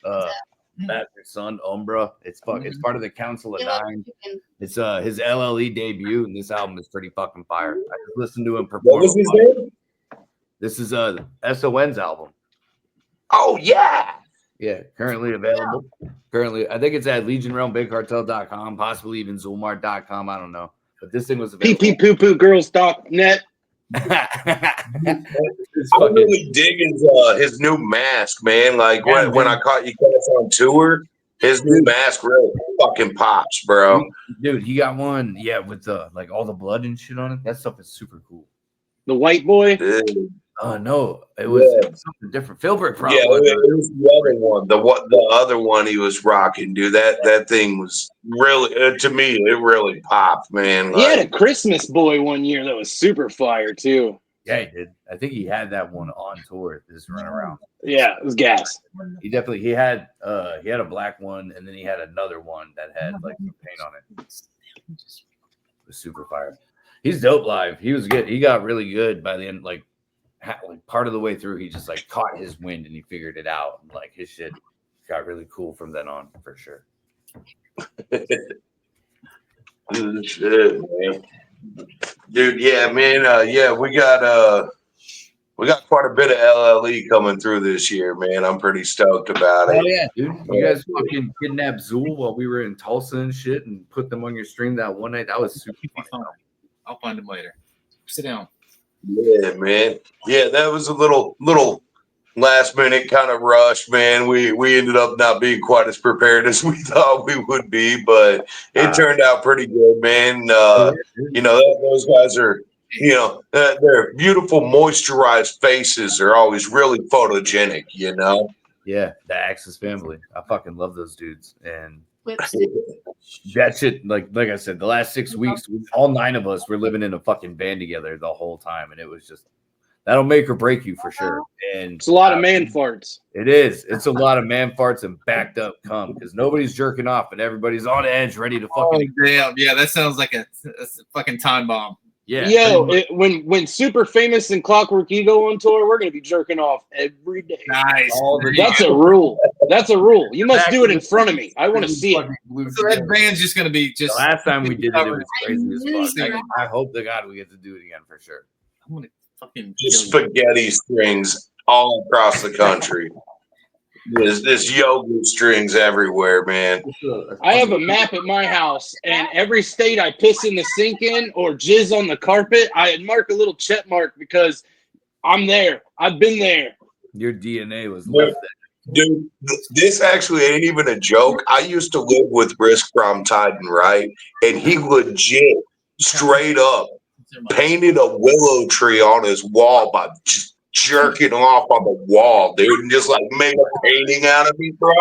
[SPEAKER 5] Bastard Son Umbra. It's part of the Council of
[SPEAKER 3] They love
[SPEAKER 5] Nine.
[SPEAKER 3] the chicken.
[SPEAKER 5] It's his LLE debut, and this album is pretty fucking fire. I just listened to him
[SPEAKER 2] What
[SPEAKER 5] perform.
[SPEAKER 2] was his name?
[SPEAKER 5] This is SON's album.
[SPEAKER 2] Oh yeah.
[SPEAKER 5] Yeah, currently available. Currently, I think it's at LegionRealmBigCartel.com, possibly even Zulmart.com. I don't know. But this thing was available.
[SPEAKER 6] pppoopoo.girls.net.
[SPEAKER 5] It's
[SPEAKER 2] I
[SPEAKER 5] fucking,
[SPEAKER 2] really dig his new mask, man. Like when I caught you guys on tour, His new mask really fucking pops, bro.
[SPEAKER 5] Dude, he got one, with the like all the blood and shit on it. That stuff is super cool.
[SPEAKER 6] The white boy.
[SPEAKER 2] Dude.
[SPEAKER 5] No, it was something different. Philbrick probably.
[SPEAKER 2] Yeah, it was the other one. The other one he was rocking, dude. That thing was really to me. It really popped, man.
[SPEAKER 6] He had a Christmas boy one year that was super fire too.
[SPEAKER 5] Yeah, he did. I think he had that one on tour. This run around.
[SPEAKER 6] Yeah, it was gas.
[SPEAKER 5] He had a black one, and then he had another one that had like some paint on it. It was super fire. He's dope live. He was good. He got really good by the end. Like part of the way through, he just like caught his wind and he figured it out. And, like his shit got really cool from then on, for sure.
[SPEAKER 2] Shit, man. Dude, yeah, man. We got quite a bit of LLE coming through this year, man. I'm pretty stoked about it.
[SPEAKER 5] Oh yeah, dude. You guys fucking kidnapped Zool while we were in Tulsa and shit, and put them on your stream that one night. That was super fun.
[SPEAKER 1] I'll find them later. Sit down.
[SPEAKER 2] Yeah, man. Yeah, that was a little last minute kind of rush, man. We ended up not being quite as prepared as we thought we would be, but it turned out pretty good, man. Those guys are, their beautiful moisturized faces are always really photogenic, you know?
[SPEAKER 5] Yeah, the Axis family. I fucking love those dudes. And
[SPEAKER 3] Whipstick.
[SPEAKER 5] that shit, like I said, the last 6 weeks, all 9 of us were living in a fucking van together the whole time, and it was just that'll make or break you for sure. And
[SPEAKER 6] it's a lot of man farts.
[SPEAKER 5] It is. It's a lot of man farts and backed up cum because nobody's jerking off, but everybody's on edge, ready to fucking.
[SPEAKER 1] Oh, damn. Yeah, that sounds like a fucking time bomb.
[SPEAKER 5] Yeah.
[SPEAKER 6] Yo, when Super Famous and Klokwerk E go on tour, we're gonna be jerking off every day.
[SPEAKER 1] Nice.
[SPEAKER 6] That's a rule. That's a rule. You must do it in front of me. I want to see it.
[SPEAKER 1] So that band's just gonna be just.
[SPEAKER 5] The last time we did it, it was crazy as fuck. I hope to God we get to do it again for sure.
[SPEAKER 1] I'm gonna fucking
[SPEAKER 2] just spaghetti strings all across the country. There's yoga strings everywhere, man.
[SPEAKER 6] I have a map at my house, and every state I piss in the sink in or jizz on the carpet, I mark a little check mark because I'm there. I've been there.
[SPEAKER 5] Your DNA was left there.
[SPEAKER 2] Dude, this actually ain't even a joke. I used to live with Risk from Titan, right? And he legit, straight up, painted a willow tree on his wall by just jerking off on the wall, dude, and just like made a painting out of me, bro.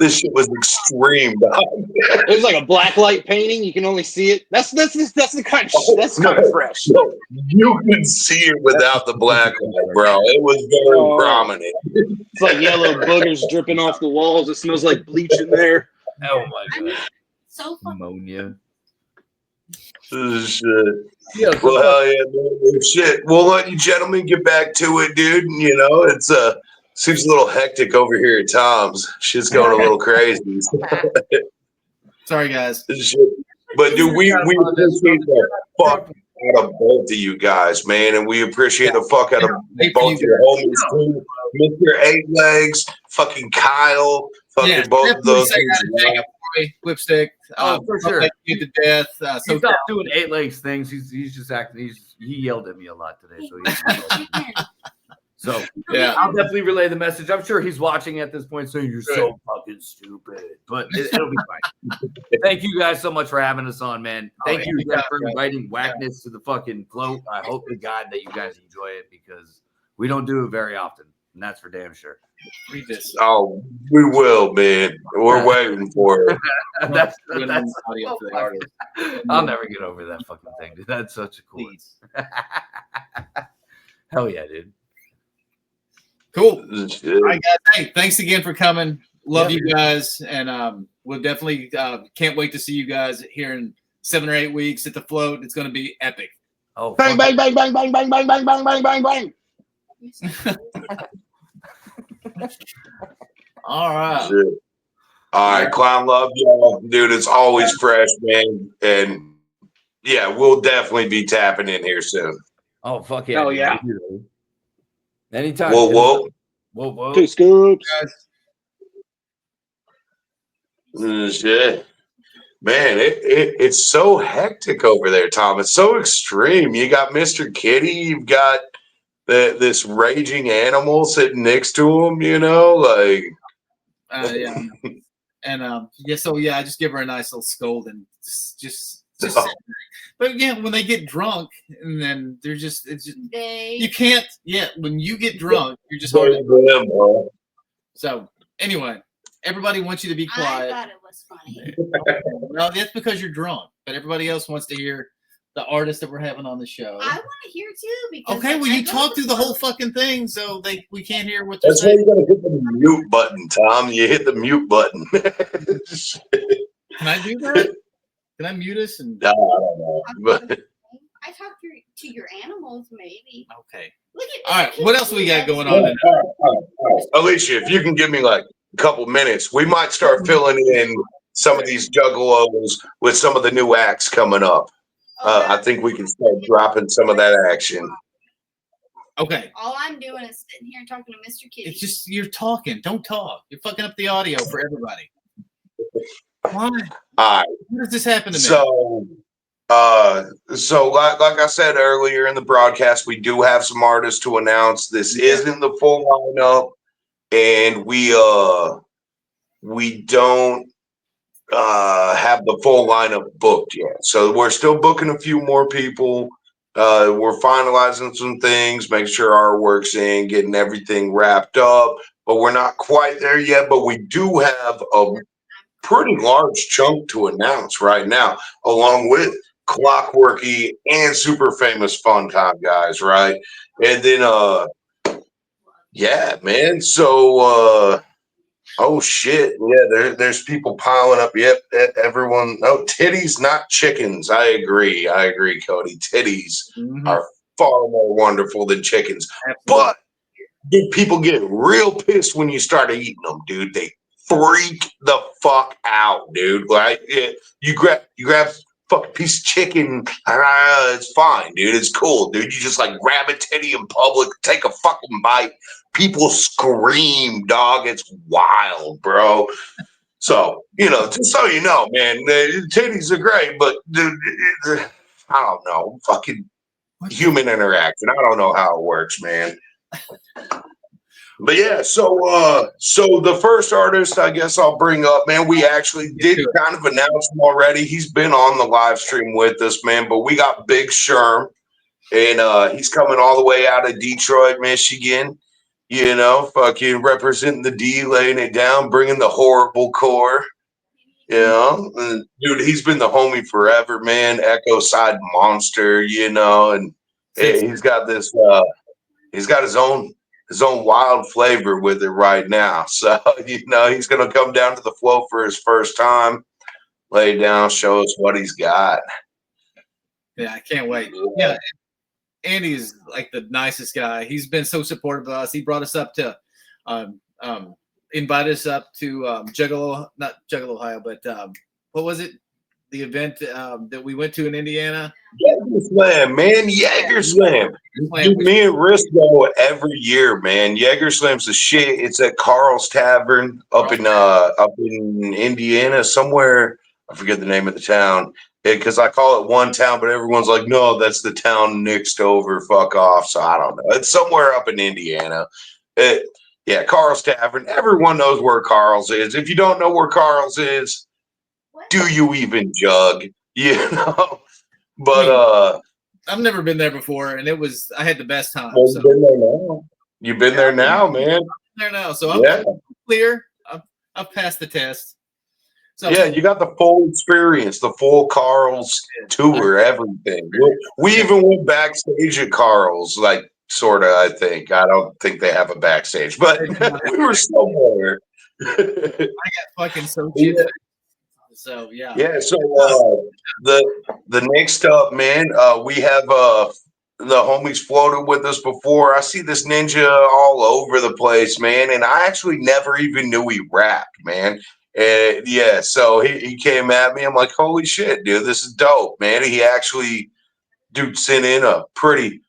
[SPEAKER 2] This shit was extreme, dog.
[SPEAKER 6] It was like a black light painting. You can only see it. That's the kind of shit. That's kind of fresh.
[SPEAKER 2] No, you can see it without the black light, bro. It was very prominent.
[SPEAKER 6] It's like yellow boogers dripping off the walls. It smells like bleach in there.
[SPEAKER 5] Oh my god.
[SPEAKER 3] So fun.
[SPEAKER 5] Ammonia.
[SPEAKER 2] Shit. Yeah, well, hell yeah, dude. Shit. We'll let you gentlemen get back to it, dude. You know, it's seems a little hectic over here at Tom's. Shit's going a little crazy.
[SPEAKER 1] Sorry, guys.
[SPEAKER 2] Shit. But dude, we appreciate the fuck out of both of you guys, man, and we appreciate the fuck out of both your homies too. Mr. Eight Legs, fucking Kyle, fucking both of those.
[SPEAKER 1] Whipstick.
[SPEAKER 5] For sure.
[SPEAKER 1] You to death.
[SPEAKER 5] He's not doing 8 legs things. He's just acting. He yelled at me a lot today. So
[SPEAKER 1] yeah,
[SPEAKER 5] I'll definitely relay the message. I'm sure he's watching at this point, saying you're so fucking stupid. But it'll be fine. Thank you guys so much for having us on, man. Thank you again for inviting Wackness to the fucking float. I hope to God that you guys enjoy it because we don't do it very often, and that's for damn sure.
[SPEAKER 1] Read this.
[SPEAKER 2] Oh, we will, man. We're waiting for it.
[SPEAKER 5] that's audio for the artist. I'll never get over that fucking thing, dude. That's such a cool. Hell yeah, dude.
[SPEAKER 1] Cool. All right, guys. Hey, thanks again for coming. Love you guys, and we'll definitely can't wait to see you guys here in 7 or 8 weeks at the float. It's going to be epic.
[SPEAKER 5] Oh,
[SPEAKER 6] bang, bang, bang, bang, bang, bang, bang, bang, bang, bang, bang, bang.
[SPEAKER 1] All right.
[SPEAKER 2] All right, Clown Love, y'all. Dude, it's always fresh, man. And yeah, we'll definitely be tapping in here soon.
[SPEAKER 5] Oh, fuck yeah.
[SPEAKER 6] Oh, yeah.
[SPEAKER 5] Anytime.
[SPEAKER 2] Whoa.
[SPEAKER 6] 2 scoops.
[SPEAKER 2] Shit. Man, it's so hectic over there, Tom. It's so extreme. You got Mr. Kitty. You've got this raging animal sitting next to him, you know, like.
[SPEAKER 1] Yeah. And I just give her a nice little scold and just sit back. But yeah, when they get drunk, and then they're just you can't. Yeah, when you get drunk, you're just hard. So anyway, everybody wants you to be quiet.
[SPEAKER 3] I thought it was funny.
[SPEAKER 1] Well, that's because you're drunk, but everybody else wants to hear the artist that we're having on the show.
[SPEAKER 3] I want to hear too because
[SPEAKER 1] okay, well, you talk through the whole fucking thing, so we can't hear what they're
[SPEAKER 2] That's
[SPEAKER 1] saying.
[SPEAKER 2] why you gotta hit the mute button, Tom. You hit the mute button.
[SPEAKER 1] Can I do that? Can I mute us? And
[SPEAKER 2] no, I don't know. But
[SPEAKER 3] I talk to your animals, maybe.
[SPEAKER 1] okay.
[SPEAKER 3] Look at
[SPEAKER 1] all right. What else we got going on?
[SPEAKER 2] All right. Alicia, if you can give me like a couple minutes, we might start filling in some of these juggalos with some of the new acts coming up. I think we can start dropping some of that action.
[SPEAKER 1] Okay.
[SPEAKER 3] All I'm doing is sitting here talking to Mr. Kitty.
[SPEAKER 1] It's just you're talking. Don't talk. You're fucking up the audio for everybody. Why?
[SPEAKER 2] All right.
[SPEAKER 1] How does this happen to me?
[SPEAKER 2] So like I said earlier in the broadcast, we do have some artists to announce. This isn't the full lineup, and we don't have the full lineup booked yet. So we're still booking a few more people. We're finalizing some things, making sure our work's in, getting everything wrapped up, but we're not quite there yet. But we do have a pretty large chunk to announce right now, along with Klokwerk E and Super Famous Fun Time guys, right? And then yeah, man. So oh shit. Yeah, there's people piling up. Yep, everyone. Oh, titties, not chickens. I agree, Cody. Titties are far more wonderful than chickens.
[SPEAKER 1] Absolutely.
[SPEAKER 2] But dude, people get real pissed when you start eating them, dude. They freak the fuck out, dude. Like you grab fucking piece of chicken, it's fine, dude. It's cool, dude. You just like grab a titty in public, take a fucking bite. People scream, dog. It's wild, bro. So, just so you know, man, the titties are great, but dude, I don't know, fucking human interaction. I don't know how it works, man. But yeah, so the first artist I guess I'll bring up, man, we actually did kind of announce him already. He's been on the live stream with us, man, but we got Big Sherm, and he's coming all the way out of Detroit, Michigan, fucking representing the D, laying it down, bringing the horrible core, and, dude, he's been the homie forever, man, Echo Side Monster, and he's got this, he's got his own wild flavor with it right now. So, he's going to come down to the flow for his first time, lay down, show us what he's got.
[SPEAKER 1] Yeah, I can't wait. Yeah, Andy is like the nicest guy. He's been so supportive of us. He brought us up to, invited us up to Juggalo, not Juggalo, Ohio, but what was it? The event that we went to in Indiana.
[SPEAKER 2] Jaeger Slam, man. Jaeger Slam. Dude, me and Risk go every year, man. Jaeger Slam's the shit. It's at Carl's Tavern up in Indiana, somewhere. I forget the name of the town. Because I call it one town, but everyone's like, no, that's the town next over. Fuck off. So I don't know. It's somewhere up in Indiana. Yeah, Carl's Tavern. Everyone knows where Carl's is. If you don't know where Carl's is, do you even jug? But
[SPEAKER 1] I've never been there before, and I had the best time.
[SPEAKER 2] Well, you've been there now, man.
[SPEAKER 1] I'm there now, so I'm clear. I've passed the test. So
[SPEAKER 2] yeah, you got the full experience, the full Carl's tour, everything. We even went backstage at Carl's, like sort of. I think I don't think they have a backstage, but we were somewhere.
[SPEAKER 1] I got fucking so cheap.
[SPEAKER 2] Yeah.
[SPEAKER 1] So yeah.
[SPEAKER 2] Yeah. So the next up, man, we have the homies floated with us before. I see this ninja all over the place, man, and I actually never even knew he rapped, man. And yeah, so he came at me. I'm like, holy shit, dude, this is dope, man. He actually, dude, sent in a pretty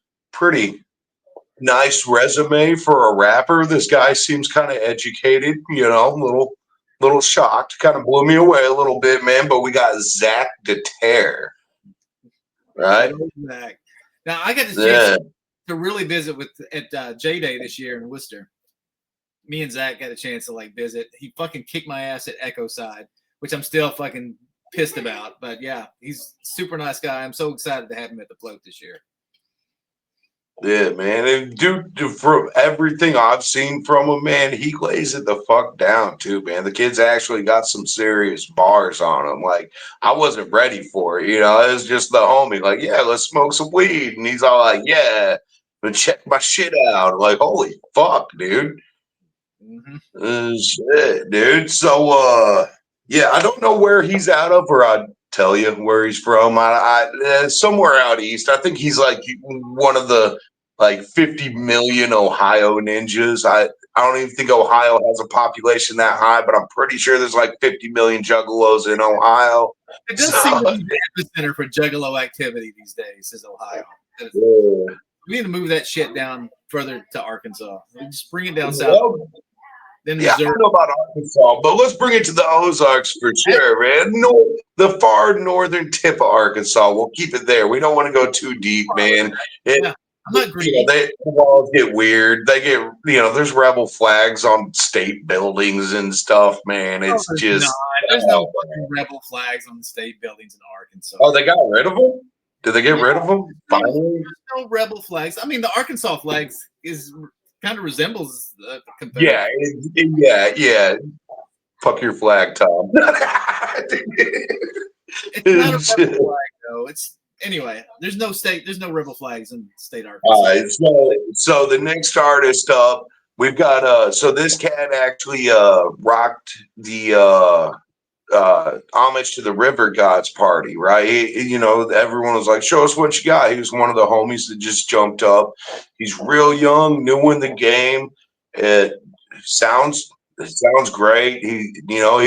[SPEAKER 2] nice resume for a rapper. This guy seems kind of educated, little shocked, kind of blew me away a little bit, man. But we got Zach DeTerre, right?
[SPEAKER 1] Now I got the chance to really visit at J Day this year in Worcester. me and Zach got a chance to like visit. He fucking kicked my ass at Echo Side, which I'm still fucking pissed about. But yeah, he's a super nice guy. I'm so excited to have him at the float this year.
[SPEAKER 2] Yeah, man. And dude, from everything I've seen from him, man, he lays it the fuck down too, man. The kid's actually got some serious bars on him. Like, I wasn't ready for it, you know. It was just the homie, like, yeah, let's smoke some weed. And he's all like, yeah, but check my shit out. Like, holy fuck, dude. Shit, dude. So yeah, I don't know where he's out of, or I'd tell you where he's from. Somewhere out east. I think he's like one of the like 50 million Ohio ninjas. I don't even think Ohio has a population that high, but I'm pretty sure there's like 50 million juggalos in Ohio.
[SPEAKER 1] It does seem to be the epicenter for juggalo activity these days is Ohio.
[SPEAKER 2] Yeah.
[SPEAKER 1] We need to move that shit down further to Arkansas. Just bring it down south. Then
[SPEAKER 2] yeah, I don't know about Arkansas, but let's bring it to the Ozarks for sure, man. The far northern tip of Arkansas. We'll keep it there. We don't want to go too deep, man.
[SPEAKER 1] I'm not greedy.
[SPEAKER 2] The walls get weird. They get, there's rebel flags on state buildings and stuff, man. It's
[SPEAKER 1] there's no fucking rebel flags on the state buildings in Arkansas.
[SPEAKER 2] Oh, they got rid of them? Did they get rid of them? Finally?
[SPEAKER 1] There's no rebel flags. I mean, the Arkansas flags kind of resembles the Confederate.
[SPEAKER 2] Yeah. Fuck your flag, Tom.
[SPEAKER 1] It's not a rebel flag, though. Anyway, there's no rebel flags in state Arkansas.
[SPEAKER 2] All right, so the next artist up, we've got so this cat actually rocked the homage to the River Gods party, right? Everyone was like, show us what you got. He was one of the homies that just jumped up. He's real young, new in the game. It sounds great. He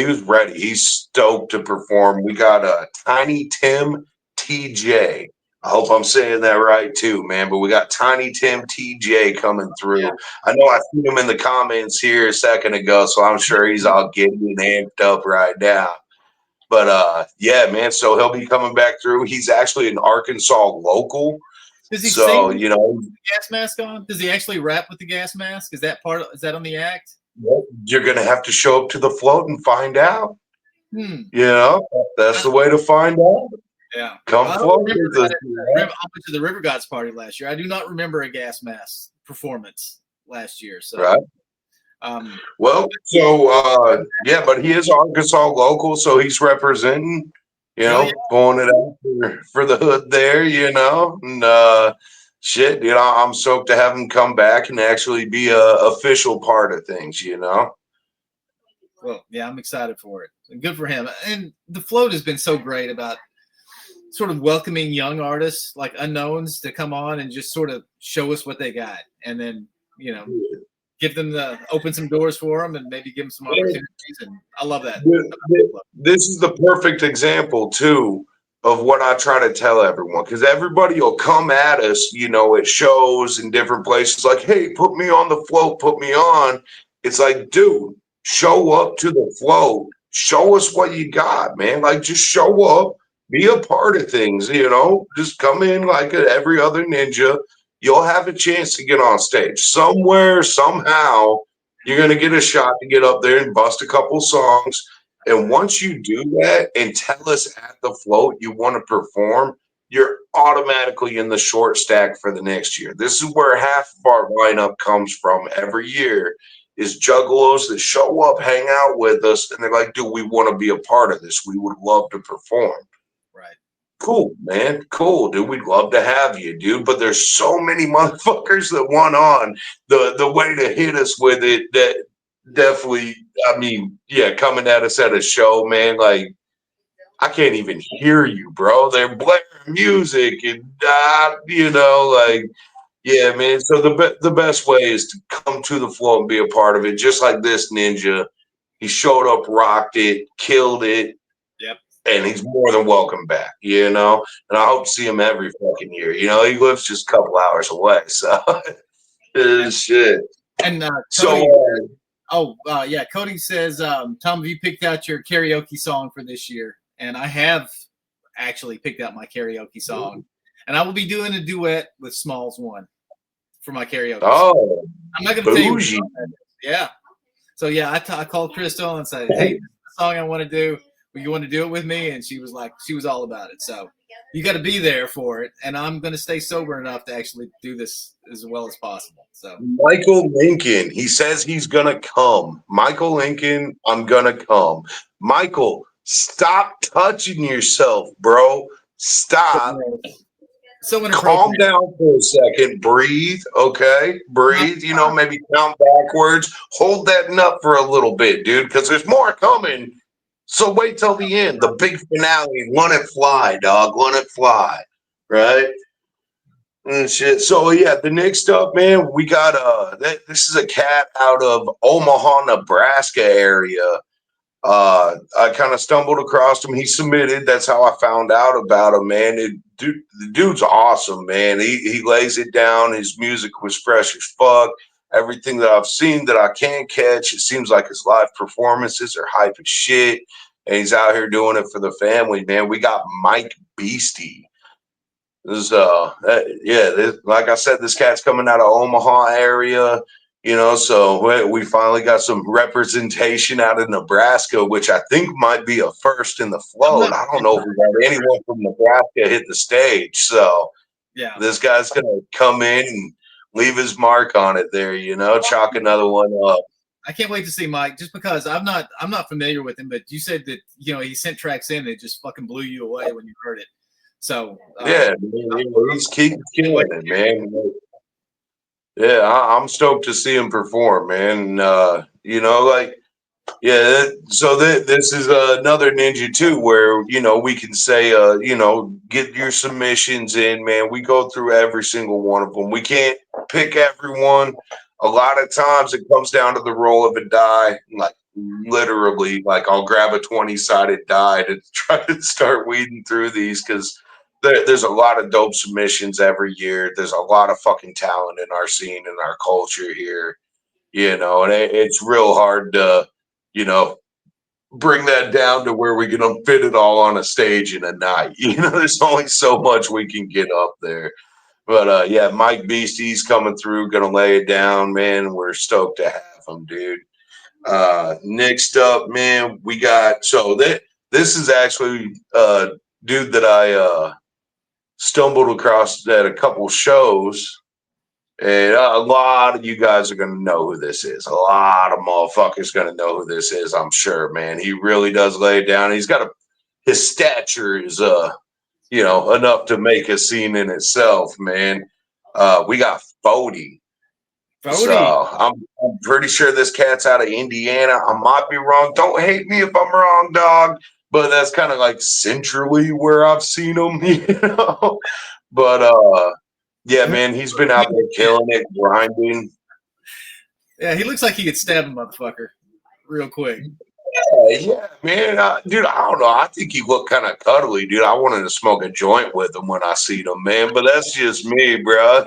[SPEAKER 2] was ready. He's stoked to perform. We got Tiny Tim TJ. I hope I'm saying that right too, man. But we got Tiny Tim TJ coming through. Yeah. I know I seen him in the comments here a second ago, so I'm sure he's all getting amped up right now. But yeah, man. So he'll be coming back through. He's actually an Arkansas local.
[SPEAKER 1] Does he sing with the gas mask on? Does he actually rap with the gas mask? Is that on the act?
[SPEAKER 2] You're gonna have to show up to the float and find out. That's the way to find out.
[SPEAKER 1] Yeah,
[SPEAKER 2] come float.
[SPEAKER 1] I went to the River Gods party last year. I do not remember a gas mask performance last year. So,
[SPEAKER 2] right. But he is Arkansas local, so he's representing. Pulling it out for the hood there. And shit. I'm stoked to have him come back and actually be a official part of things.
[SPEAKER 1] Well, yeah, I'm excited for it. Good for him. And the float has been so great about sort of welcoming young artists like unknowns to come on and just sort of show us what they got, and then give them open some doors for them and maybe give them some opportunities. And I love that.
[SPEAKER 2] This is the perfect example too of what I try to tell everyone, because everybody will come at us, at shows in different places, like, hey, put me on the float, put me on. It's like, dude, show up to the float, show us what you got, man. Like, just show up. Be a part of things, just come in like every other ninja. You'll have a chance to get on stage somewhere, somehow. You're going to get a shot to get up there and bust a couple songs. And once you do that and tell us at the float you want to perform, you're automatically in the short stack for the next year. This is where half of our lineup comes from every year, is juggalos that show up, hang out with us, and they're like, dude, we want to be a part of this. We would love to perform.
[SPEAKER 1] Right.
[SPEAKER 2] Cool, man. Cool, dude. We'd love to have you, dude. But there's so many motherfuckers that want on. The way to hit us with it, that definitely, coming at us at a show, man, like, I can't even hear you, bro. They're blaring music and, yeah, man. So the best way is to come to the floor and be a part of it, just like this ninja. He showed up, rocked it, killed it.
[SPEAKER 1] Yep.
[SPEAKER 2] And he's more than welcome back, and I hope to see him every fucking year. He lives just a couple hours away, so shit.
[SPEAKER 1] And Cody says, Tom, have you picked out your karaoke song for this year? And I have actually picked out my karaoke song, and I will be doing a duet with Smalls One for my karaoke.
[SPEAKER 2] Oh,
[SPEAKER 1] song. I'm not going to tell you. Yeah, So yeah, I called Crystal and said, "Hey, this is the song I want to do. You want to do it with me?" And she was all about it. So you got to be there for it, and I'm going to stay sober enough to actually do this as well as possible. So
[SPEAKER 2] Michael Lincoln, he says he's gonna come. Michael Lincoln, I'm gonna come. Michael, stop touching yourself, bro. Stop.
[SPEAKER 1] so
[SPEAKER 2] Calm
[SPEAKER 1] inappropriate.
[SPEAKER 2] down for a second. Breathe, okay? Breathe. Maybe count backwards. Hold that nut for a little bit, dude, because there's more coming. So wait till the end, the big finale. Let it fly, dog. Let it fly, right? And shit. So yeah, the next up, man, we got this is a cat out of Omaha, Nebraska area. I kind of stumbled across him. He submitted. That's how I found out about him, man. The dude's awesome, man. He lays it down. His music was fresh as fuck. Everything that I've seen that I can catch, it seems like his live performances are hype as shit. And he's out here doing it for the family, man. We got Mike Beastie. This like I said, this cat's coming out of Omaha area, so we finally got some representation out of Nebraska, which I think might be a first in the float. I don't know if we got anyone from Nebraska hit the stage. So
[SPEAKER 1] Yeah,
[SPEAKER 2] this guy's gonna come in and leave his mark on it there, chalk another one up.
[SPEAKER 1] I can't wait to see Mike, just because I'm not familiar with him, but you said that he sent tracks in that just fucking blew you away when you heard it. So
[SPEAKER 2] Yeah, he's keep killing it, man. Yeah, I'm stoked to see him perform, man. So this is another ninja too, where we can say, get your submissions in, man. We go through every single one of them. We can't pick everyone. A lot of times it comes down to the roll of a die, like literally, like I'll grab a 20-sided die to try to start weeding through these because there's a lot of dope submissions every year. There's a lot of fucking talent in our scene and our culture here, and it's real hard to, bring that down to where we can fit it all on a stage in a night. There's only so much we can get up there. But yeah, Mike Beastie's coming through, gonna lay it down, man. We're stoked to have him, dude. Next up, man, we got this is actually a dude that I stumbled across at a couple shows. And a lot of you guys are going to know who this is. A lot of motherfuckers going to know who this is, I'm sure, man. He really does lay it down. His stature is, enough to make a scene in itself, man. We got Fody. So I'm pretty sure this cat's out of Indiana. I might be wrong. Don't hate me if I'm wrong, dog. But that's kind of like centrally where I've seen him, But, yeah, man, he's been out there killing it, grinding.
[SPEAKER 1] Yeah, he looks like he could stab a motherfucker real quick.
[SPEAKER 2] Yeah, man. Dude, I don't know. I think he looked kind of cuddly, dude. I wanted to smoke a joint with him when I seen him, man. But that's just me, bro.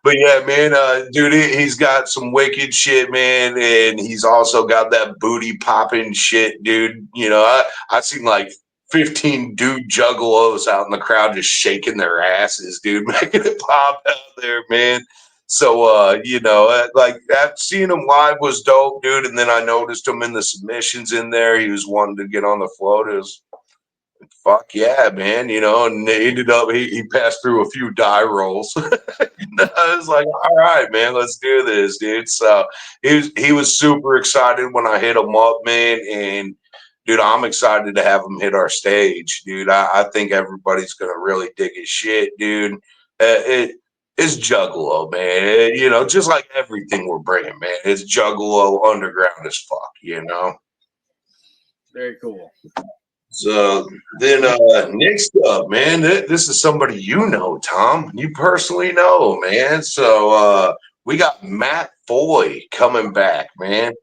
[SPEAKER 2] But yeah, man, dude, he's got some wicked shit, man. And he's also got that booty popping shit, dude. I seen like 15 dude juggalos out in the crowd just shaking their asses, dude, making it pop out there, man. So, like seeing him live was dope, dude. And then I noticed him in the submissions in there. He was wanting to get on the float. It was fuck yeah, man. And they ended up, he passed through a few die rolls. I was like, all right, man, let's do this, dude. So he was super excited when I hit him up, man. And dude, I'm excited to have him hit our stage, dude. I think everybody's gonna really dig his shit, dude. It's Juggalo, man. Just like everything we're bringing, man. It's Juggalo underground as fuck,
[SPEAKER 1] Very cool.
[SPEAKER 2] So then next up, man, this is somebody Tom. You personally know, man. So we got Matt Foy coming back, man.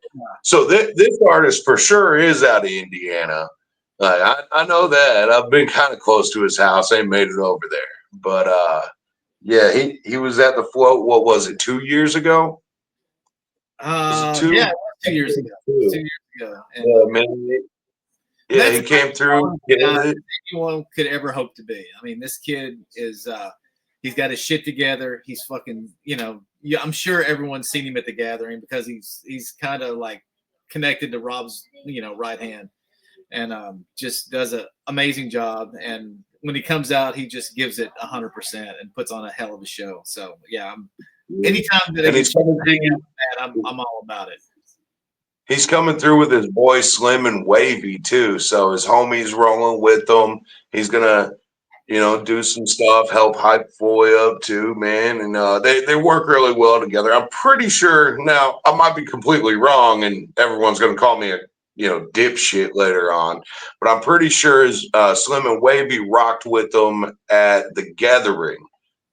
[SPEAKER 2] So this artist for sure is out of Indiana. I know that. I've been kind of close to his house. I ain't made it over there. But yeah, he was at the float, what was it, 2 years ago?
[SPEAKER 1] Was it 2? Yeah, 2 years ago. 2 years ago. And,
[SPEAKER 2] yeah, man. Yeah, he came through.
[SPEAKER 1] Anyone could ever hope to be. I mean, this kid is he's got his shit together. He's fucking, yeah, I'm sure everyone's seen him at the gathering because he's kind of like connected to Rob's, right hand, and just does an amazing job. And when he comes out, he just gives it 100% and puts on a hell of a show. So yeah, anytime that
[SPEAKER 2] And he's coming through.
[SPEAKER 1] I'm all about it.
[SPEAKER 2] He's coming through with his boy Slim and Wavy too. So his homie's rolling with him. He's gonna, do some stuff, help hype Foy up too, man. And they work really well together. I'm pretty sure. Now I might be completely wrong, and everyone's gonna call me a dipshit later on, but I'm pretty sure Slim and Wavy rocked with them at the gathering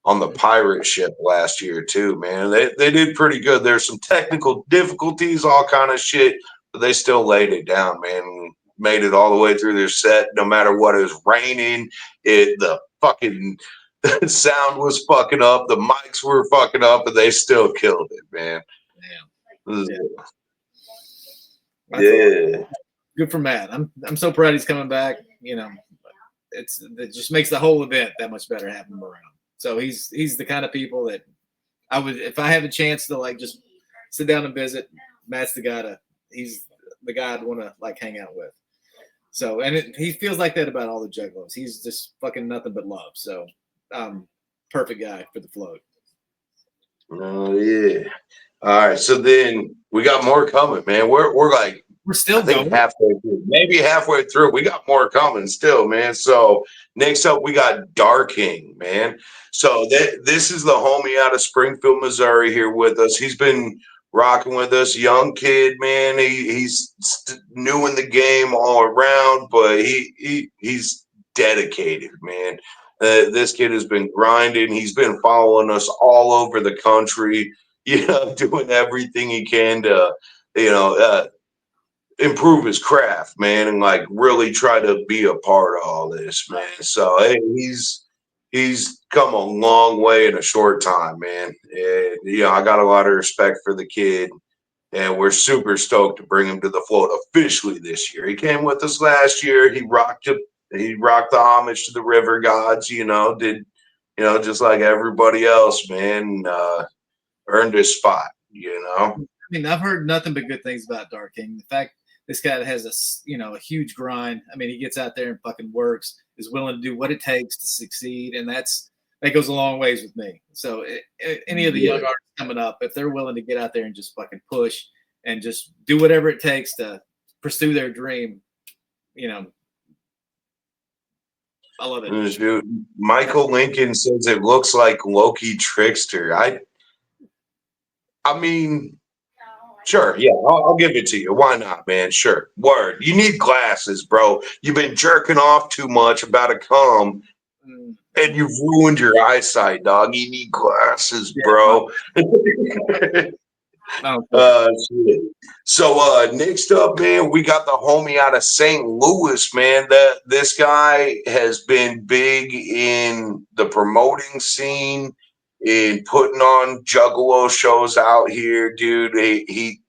[SPEAKER 2] on the pirate ship last year too, man. They did pretty good. There's some technical difficulties, all kind of shit, but they still laid it down, man. Made it all the way through their set, no matter what. It was raining, the fucking sound was fucking up, the mics were fucking up, and they still killed it, man. Yeah.
[SPEAKER 1] Good for Matt. I'm so proud he's coming back. It just makes the whole event that much better having him around. So he's the kind of people that I would, if I have a chance to like just sit down and visit, Matt's he's the guy I'd want to like hang out with. So, and he feels like that about all the juggalos. He's just fucking nothing but love. So, perfect guy for the float.
[SPEAKER 2] Oh yeah. All right. So then we got more coming, man. We're still going halfway through, maybe halfway through. We got more coming still, man. So next up, we got Darking, man. So this is the homie out of Springfield, Missouri, here with us. He's been rocking with us, young kid, man. He's new in the game all around, but he's dedicated, man. This kid has been grinding. He's been following us all over the country, doing everything he can to, improve his craft, man, and like really try to be a part of all this, man. So hey, he's come a long way in a short time, man. And I got a lot of respect for the kid, and we're super stoked to bring him to the float officially this year. He came with us last year. He rocked the homage to the river gods, did just like everybody else, man. Earned his spot,
[SPEAKER 1] I mean, I've heard nothing but good things about Dark King. The fact this guy has a huge grind. I mean, he gets out there and fucking works, is willing to do what it takes to succeed, and that goes a long ways with me. So any of the young artists coming up, if they're willing to get out there and just fucking push and just do whatever it takes to pursue their dream, I love it.
[SPEAKER 2] Michael Lincoln says it looks like Loki Trickster. I mean, sure, yeah, I'll give it to you. Why not, man? Sure. Word. You need glasses, bro. You've been jerking off too much about to come, and you've ruined your eyesight, dog. You need glasses, bro. Shit. So next up, man, we got the homie out of St. Louis, man. This guy has been big in the promoting scene, in putting on juggalo shows out here, dude. He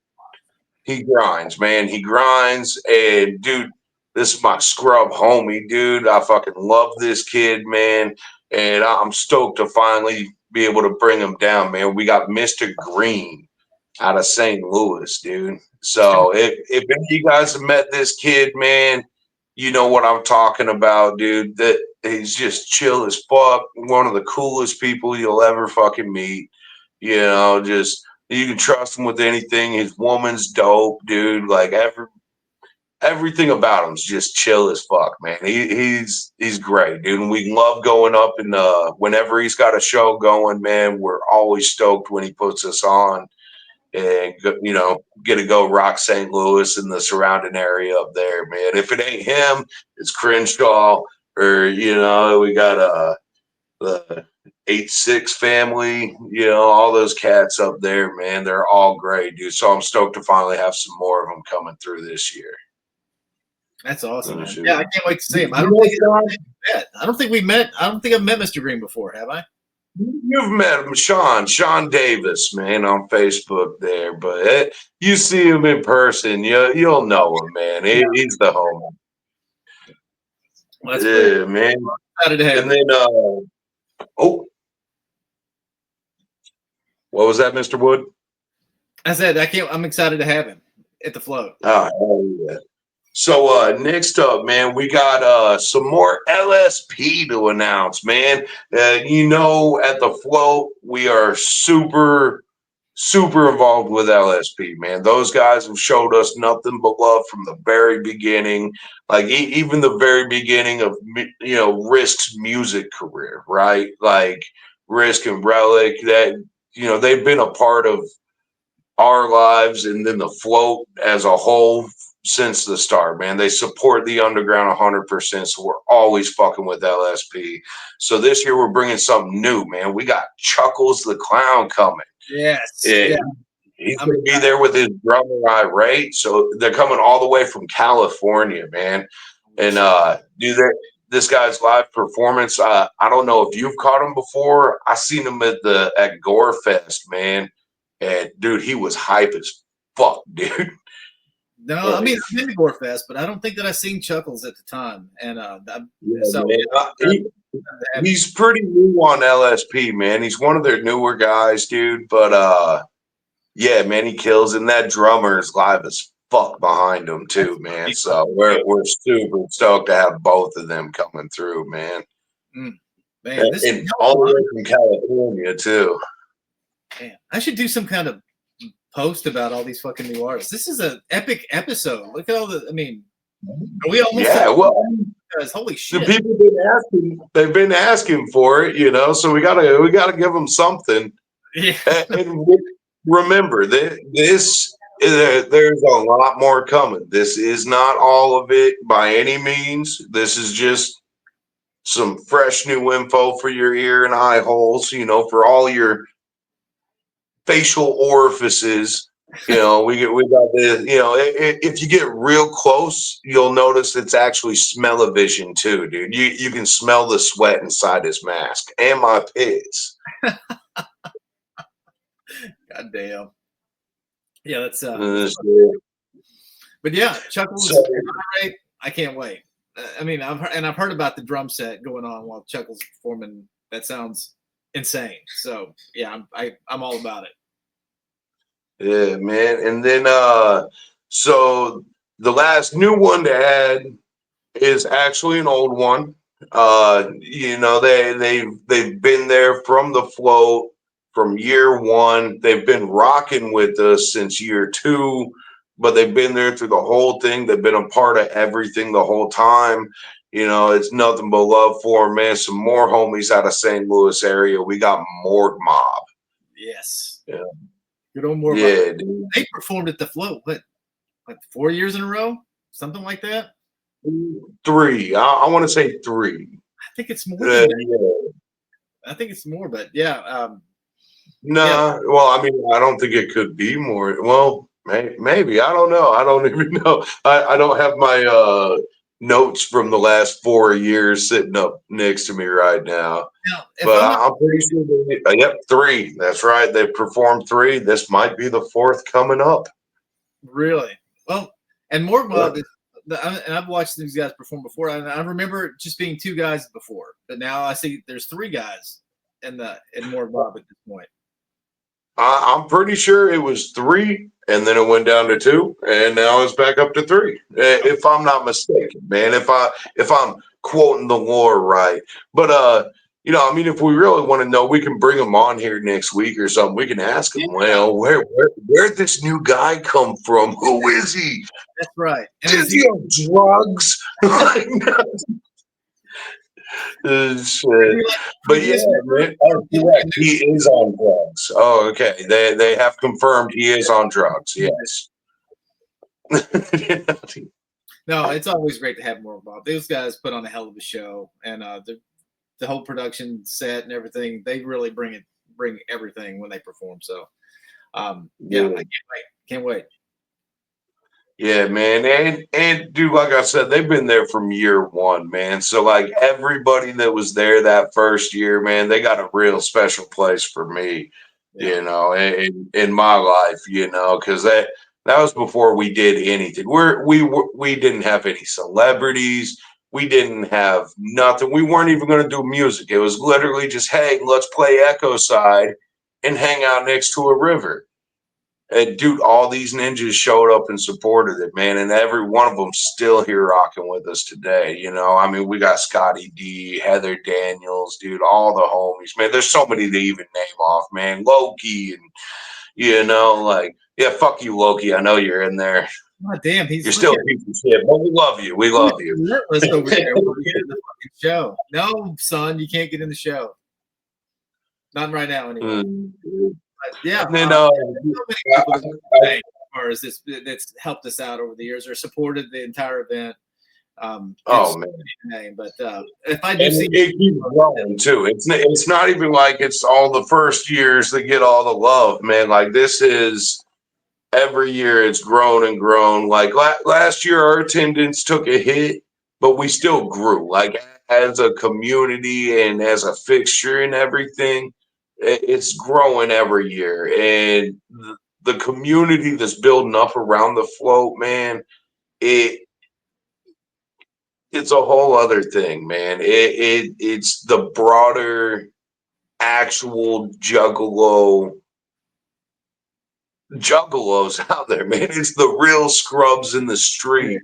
[SPEAKER 2] grinds, man. He grinds, and dude, this is my scrub homie, dude. I fucking love this kid, man, and I'm stoked to finally be able to bring him down, man. We got Mr. Green out of St. Louis, dude. So if any of you guys have met this kid, man, you know what I'm talking about, dude. That he's just chill as fuck. One of the coolest people you'll ever fucking meet. Just you can trust him with anything. His woman's dope, dude. Like everything about him's just chill as fuck, man. He's great, dude. And we love going up and whenever he's got a show going, man, we're always stoked when he puts us on. And get to go rock St. Louis and the surrounding area up there, man. If it ain't him, it's Crenshaw, or we got the 8-6 family, all those cats up there, man. They're all great, dude. So I'm stoked to finally have some more of them coming through this year.
[SPEAKER 1] That's awesome, man. Yeah, I can't wait to see him. I don't think I've met Mr. Green before, have I?
[SPEAKER 2] You've met him, Sean Davis, man, on Facebook there, but you see him in person, you'll know him, man. He's the homie.
[SPEAKER 1] Well, yeah,
[SPEAKER 2] man. And then, What was that, Mr. Wood?
[SPEAKER 1] I said I'm excited to have him at the float.
[SPEAKER 2] Oh, yeah. So next up, man, we got some more LSP to announce, man. At the float, we are super involved with LSP, man. Those guys have showed us nothing but love from the very beginning, like even the very beginning of Risk's music career, right? Like Risk and Relic, that they've been a part of our lives and then the float as a whole since the start, man. They support the underground 100%, so we're always fucking with LSP. So this year we're bringing something new, man. We got Chuckles the Clown coming.
[SPEAKER 1] Yes.
[SPEAKER 2] Yeah. He's going to be there with his drummer, Irate. So they're coming all the way from California, man. And this guy's live performance, I don't know if you've caught him before. I seen him at Gore Fest, man. And dude, he was hype as fuck, dude.
[SPEAKER 1] No, I mean I've been to Gore Fest, but I don't think that I seen Chuckles at the time. And
[SPEAKER 2] he's pretty new on LSP, man. He's one of their newer guys, dude. But yeah, man, he kills, and that drummer is live as fuck behind him too, man. So we're super stoked to have both of them coming through, man.
[SPEAKER 1] Man,
[SPEAKER 2] and all the way from California too.
[SPEAKER 1] Man, I should do some kind of post about all these fucking new artists. This is an epic episode. Look at all the. I mean, are we almost?
[SPEAKER 2] Yeah, well,
[SPEAKER 1] because holy shit,
[SPEAKER 2] the people been asking. They've been asking for it, So we gotta give them something.
[SPEAKER 1] Yeah.
[SPEAKER 2] And remember that there's a lot more coming. This is not all of it by any means. This is just some fresh new info for your ear and eye holes. For all your facial orifices, we got this. If you get real close, you'll notice it's actually smell-o-vision too, dude. You can smell the sweat inside his mask and my piss.
[SPEAKER 1] God damn. Yeah, that's but yeah, Chuckles. I can't wait. I mean, I've heard about the drum set going on while Chuckles is performing. That sounds insane. So yeah, I'm all about it.
[SPEAKER 2] Yeah, man. And then so the last new one to add is actually an old one. They've been there from the float from year one. They've been rocking with us since year two, but they've been there through the whole thing. They've been a part of everything the whole time. It's nothing but love for them, man. Some more homies out of St. Louis area. We got Morgue Mob.
[SPEAKER 1] Yes.
[SPEAKER 2] Yeah.
[SPEAKER 1] Good old Morgue
[SPEAKER 2] Mob.
[SPEAKER 1] Dude. They performed at the float. What 4 years in a row? Something like that?
[SPEAKER 2] 3. I want to say 3.
[SPEAKER 1] I think it's more. Yeah. I think it's more, but yeah.
[SPEAKER 2] Well, I mean, I don't think it could be more. Well, maybe. I don't know. I don't even know. I don't have my notes from the last 4 years sitting up next to me right now. But I'm pretty sure yep, 3. That's right. They performed 3. This might be the 4th coming up.
[SPEAKER 1] Really? Well, and Morgue Mob and I've watched these guys perform before. I remember just being 2 guys before, but now I see there's 3 guys in Morgue Mob at this point.
[SPEAKER 2] I'm pretty sure it was 3, and then it went down to 2, and now it's back up to 3. If I'm not mistaken, man. If I'm quoting the lore right, but I mean, if we really want to know, we can bring them on here next week or something. We can ask them, well, where'd this new guy come from? Who is he?
[SPEAKER 1] That's right. And
[SPEAKER 2] is he on drugs? But yeah, man. Correct. He is on drugs. Oh, okay. They have confirmed he is on drugs. Yes.
[SPEAKER 1] No, it's always great to have Morgue Mob. Those guys put on a hell of a show, and the whole production set and everything. They really bring everything when they perform. So, I can't wait.
[SPEAKER 2] Yeah, man. And dude, like I said, they've been there from year one, man. So like everybody that was there that first year, man, they got a real special place for me, in my life, because that was before we did anything. We didn't have any celebrities. We didn't have nothing. We weren't even going to do music. It was literally just, hey, let's play Echo Side and hang out next to a river. And dude, all these ninjas showed up and supported it, man. And every one of them still here rocking with us today. You know, I mean, we got Scotty D, Heather Daniels, dude, all the homies, man. There's so many to even name off, man. Loki, and you know, like, yeah, fuck you, Loki. I know you're in there.
[SPEAKER 1] God damn,
[SPEAKER 2] You're still a piece of shit, but we love you. We love you.
[SPEAKER 1] Relentless over there when we get in the fucking show. No, son, you can't get in the show. Not right now, anyway. But yeah,
[SPEAKER 2] And then,
[SPEAKER 1] so many people that, as far as this, that's helped us out over the years or supported the entire event.
[SPEAKER 2] oh man,
[SPEAKER 1] name, but if I do
[SPEAKER 2] and
[SPEAKER 1] see
[SPEAKER 2] it keeps growing too. It's not even like it's all the first years that get all the love, man. Like this is every year it's grown and grown. Like last year, our attendance took a hit, but we still grew. Like as a community and as a fixture and everything, it's growing every year. And the community that's building up around the float, man, it's a whole other thing, man. It's the broader actual juggalos out there, man. It's the real scrubs in the street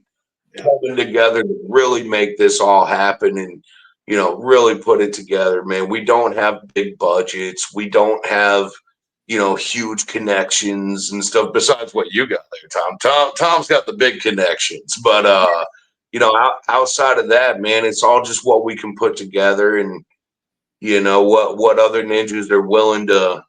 [SPEAKER 2] coming together to really make this all happen and, you know, really put it together, man. We don't have big budgets. We don't have, you know, huge connections and stuff besides what you got there, Tom's got the big connections, but you know, outside of that, man, it's all just what we can put together and, you know, what other ninjas are willing to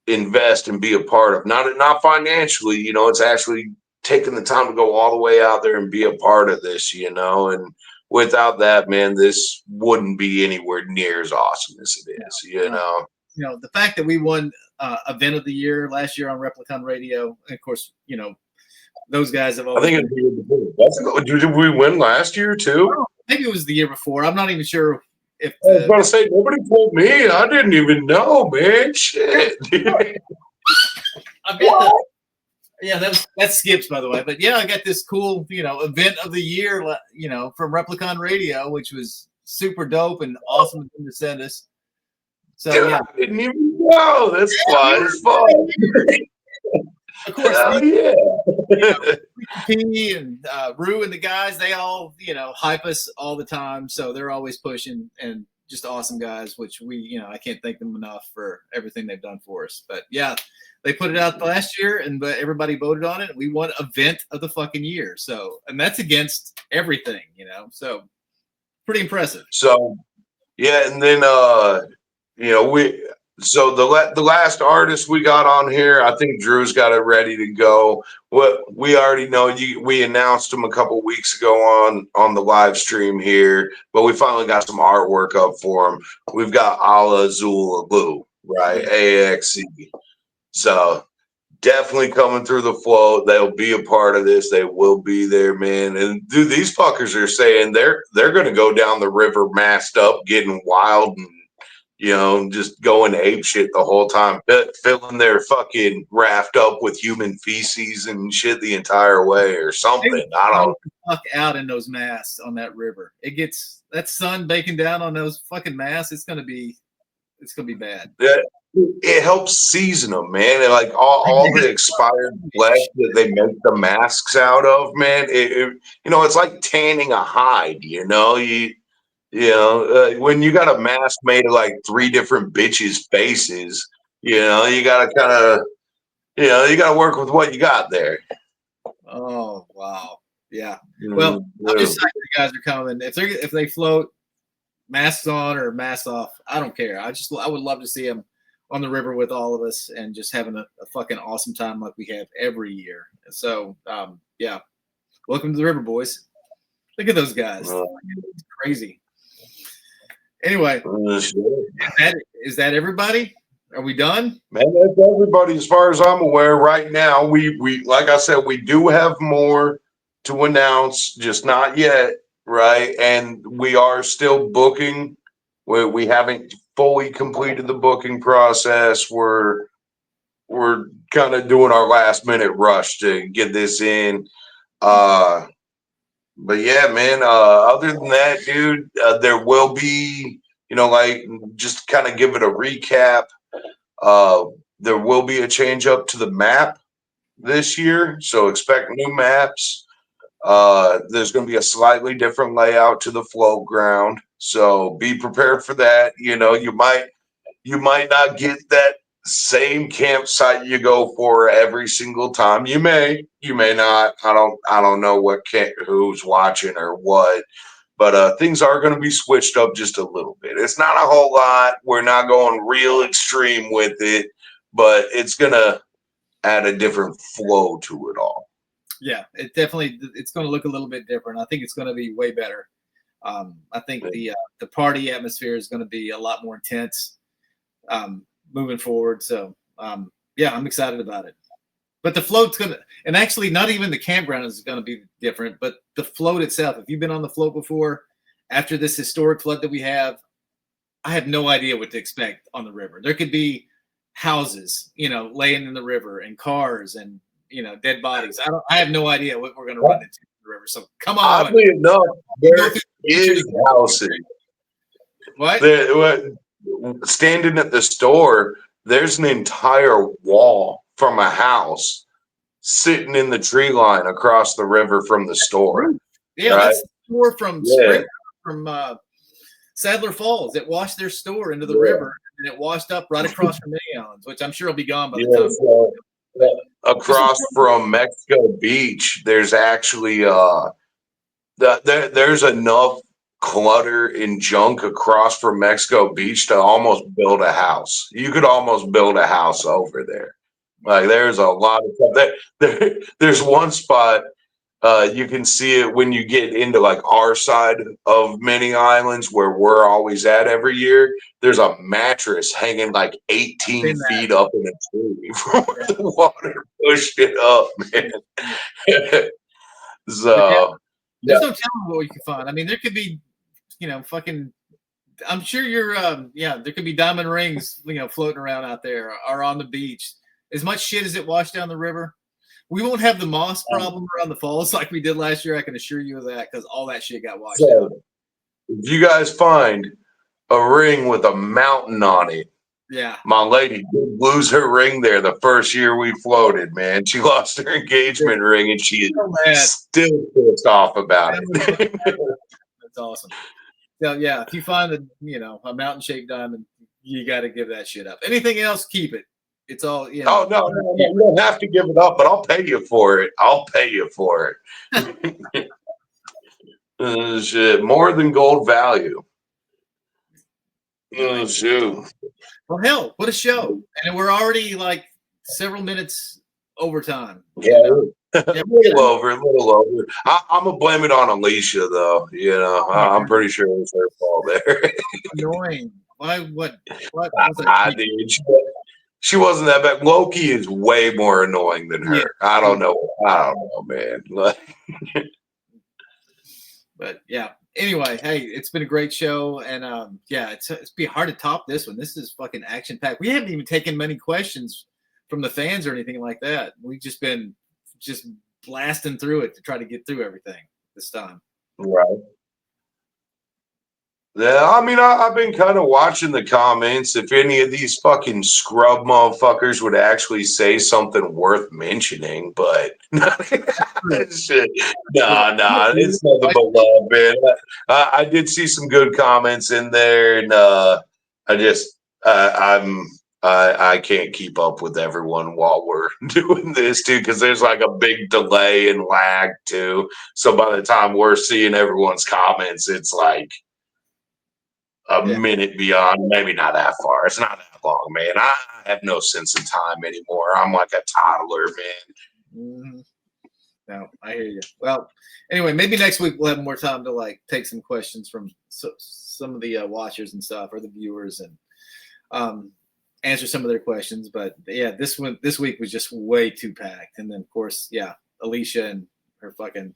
[SPEAKER 2] invest and be a part of. Not financially, you know, it's actually taking the time to go all the way out there and be a part of this, you know. And without that, man, this wouldn't be anywhere near as awesome as it is, you know.
[SPEAKER 1] You know, the fact that we won event of the year last year on Replicon Radio, and of course, you know, those guys have always.
[SPEAKER 2] I think did we win last year too?
[SPEAKER 1] Maybe it was the year before. I'm not even sure if.
[SPEAKER 2] I was going to say nobody told me. I didn't even know, man. Shit.
[SPEAKER 1] I've got that skips, by the way. But yeah, I got this cool, you know, event of the year, you know, from Replicon Radio, which was super dope and awesome of them to send us. So
[SPEAKER 2] dude,
[SPEAKER 1] yeah,
[SPEAKER 2] I didn't even know. That's fun. It's fun.
[SPEAKER 1] Of course,
[SPEAKER 2] yeah.
[SPEAKER 1] P and Rue and the guys, they all, you know, hype us all the time. So they're always pushing and just awesome guys, which we, you know, I can't thank them enough for everything they've done for us. But yeah, they put it out last year and everybody voted on it. And we won event of the fucking year. So, and that's against everything, you know, so pretty impressive.
[SPEAKER 2] So, yeah. And then, you know, so the last artist we got on here, I think Drew's got it ready to go. What we already know, we announced him a couple weeks ago on the live stream here, but we finally got some artwork up for him. We've got Ala Zulu, right? AXE. So definitely coming through the float. They'll be a part of this. They will be there, man. And dude, these fuckers are saying they're gonna go down the river masked up, getting wild and, you know, just going ape shit the whole time, filling their fucking raft up with human feces and shit the entire way or something. I don't
[SPEAKER 1] fuck out in those masks on that river. It gets that sun baking down on those fucking masks. It's gonna be bad.
[SPEAKER 2] Yeah, it helps season them, man. And like all the expired flesh that they make the masks out of, man. You know, it's like tanning a hide. You know, when you got a mask made of like 3 different bitches' faces, you know, you gotta kind of, you know, you gotta work with what you got there.
[SPEAKER 1] Oh wow, yeah. Well, I'm just excited you guys are coming. If they float, masks on or masks off, I don't care. I would love to see them on the river with all of us and just having a fucking awesome time like we have every year. So yeah, welcome to the river, boys. Look at those guys. It's crazy. Anyway, is that everybody? Are we done?
[SPEAKER 2] Man, that's everybody as far as I'm aware right now. We like I said, we do have more to announce, just not yet, right? And we are still booking. We haven't fully completed the booking process. We're kind of doing our last minute rush to get this in. But yeah, man, other than that, dude, there will be, you know, like just kind of give it a recap. there will be a change up to the map this year, so expect new maps. There's going to be a slightly different layout to the float ground, so be prepared for that. You know, you might not get that same campsite you go for every single time. You may not. I don't know who's watching or what, but things are going to be switched up just a little bit. It's not a whole lot. We're not going real extreme with it, but it's going to add a different flow to it all.
[SPEAKER 1] Yeah, it's going to look a little bit different. I think it's going to be way better. I think the party atmosphere is going to be a lot more intense moving forward. So yeah, I'm excited about it. But the float's going to, and actually not even the campground is going to be different, but the float itself. If you've been on the float before, after this historic flood that we have, I have no idea what to expect on the river. There could be houses, laying in the river, and cars, and dead bodies. I have no idea what we're going to run into in the river. So come on.
[SPEAKER 2] Oddly enough, there is housing.
[SPEAKER 1] What?
[SPEAKER 2] Standing at the store, there's an entire wall from a house sitting in the tree line across the river from the store.
[SPEAKER 1] Yeah,
[SPEAKER 2] right?
[SPEAKER 1] That's the store from Sadler Falls. It washed their store into the river, and it washed up right across from Many Islands, which I'm sure will be gone by the time.
[SPEAKER 2] Across from Mexico Beach, there's actually there's enough clutter and junk across from Mexico Beach to almost build a house. You could almost build a house over there. Like there's a lot of stuff. There's one spot you can see it when you get into like our side of Many Islands where we're always at every year. There's a mattress hanging like 18 feet up in a tree from where the water pushed it up, man. So
[SPEAKER 1] there's no telling what you can find. I mean, there could be, fucking. I'm sure you're. There could be diamond rings, floating around out there or on the beach. As much shit as it washed down the river, we won't have the moss problem around the falls like we did last year. I can assure you of that, because all that shit got washed out.
[SPEAKER 2] If you guys find a ring with a mountain on it, my lady did lose her ring there the first year we floated, man. She lost her engagement ring, and she is still pissed off about it.
[SPEAKER 1] That's awesome. So yeah, if you find a mountain-shaped diamond, you got to give that shit up. Anything else, keep it. It's all
[SPEAKER 2] Oh no, you don't have to give it up, but I'll pay you for it. I'll pay you for it. Shit, more than gold value. Oh shoot.
[SPEAKER 1] Well, hell, what a show! And we're already like several minutes overtime.
[SPEAKER 2] Yeah, a little over. I'm gonna blame it on Alicia, though. I'm pretty sure it was her fault there.
[SPEAKER 1] Annoying. Why? What?
[SPEAKER 2] I did. She wasn't that bad. Loki is way more annoying than her. Yeah. I don't know, man.
[SPEAKER 1] But yeah. Anyway, hey, it's been a great show, and it's be hard to top this one. This is fucking action packed. We haven't even taken many questions from the fans or anything like that. We've just been blasting through it to try to get through everything this time.
[SPEAKER 2] Right. Yeah, I mean, I've been kind of watching the comments. If any of these fucking scrub motherfuckers would actually say something worth mentioning, but it's nothing but love, man. I did see some good comments in there, and I can't keep up with everyone while we're doing this too, because there's like a big delay and lag too. So by the time we're seeing everyone's comments, it's like a minute beyond, maybe not that far. It's not that long, man. I have no sense of time anymore. I'm like a toddler, man.
[SPEAKER 1] Mm-hmm. No, I hear you. Well, anyway, maybe next week we'll have more time to like take some questions from some of the watchers and stuff, or the viewers, and answer some of their questions. But yeah, this week was just way too packed. And then of course, Alicia and her fucking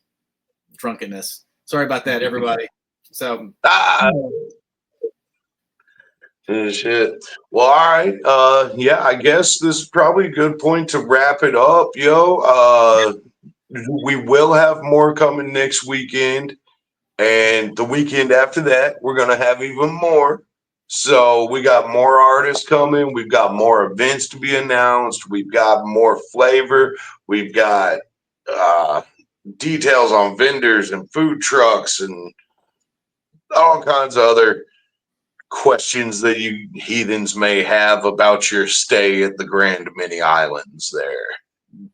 [SPEAKER 1] drunkenness. Sorry about that, everybody. So
[SPEAKER 2] shit. Well, all right. I guess this is probably a good point to wrap it up, yo. We will have more coming next weekend, and the weekend after that, we're gonna have even more. So we got more artists coming. We've got more events to be announced. We've got more flavor. We've got details on vendors and food trucks and all kinds of other questions that you heathens may have about your stay at the Grand Mini Islands there.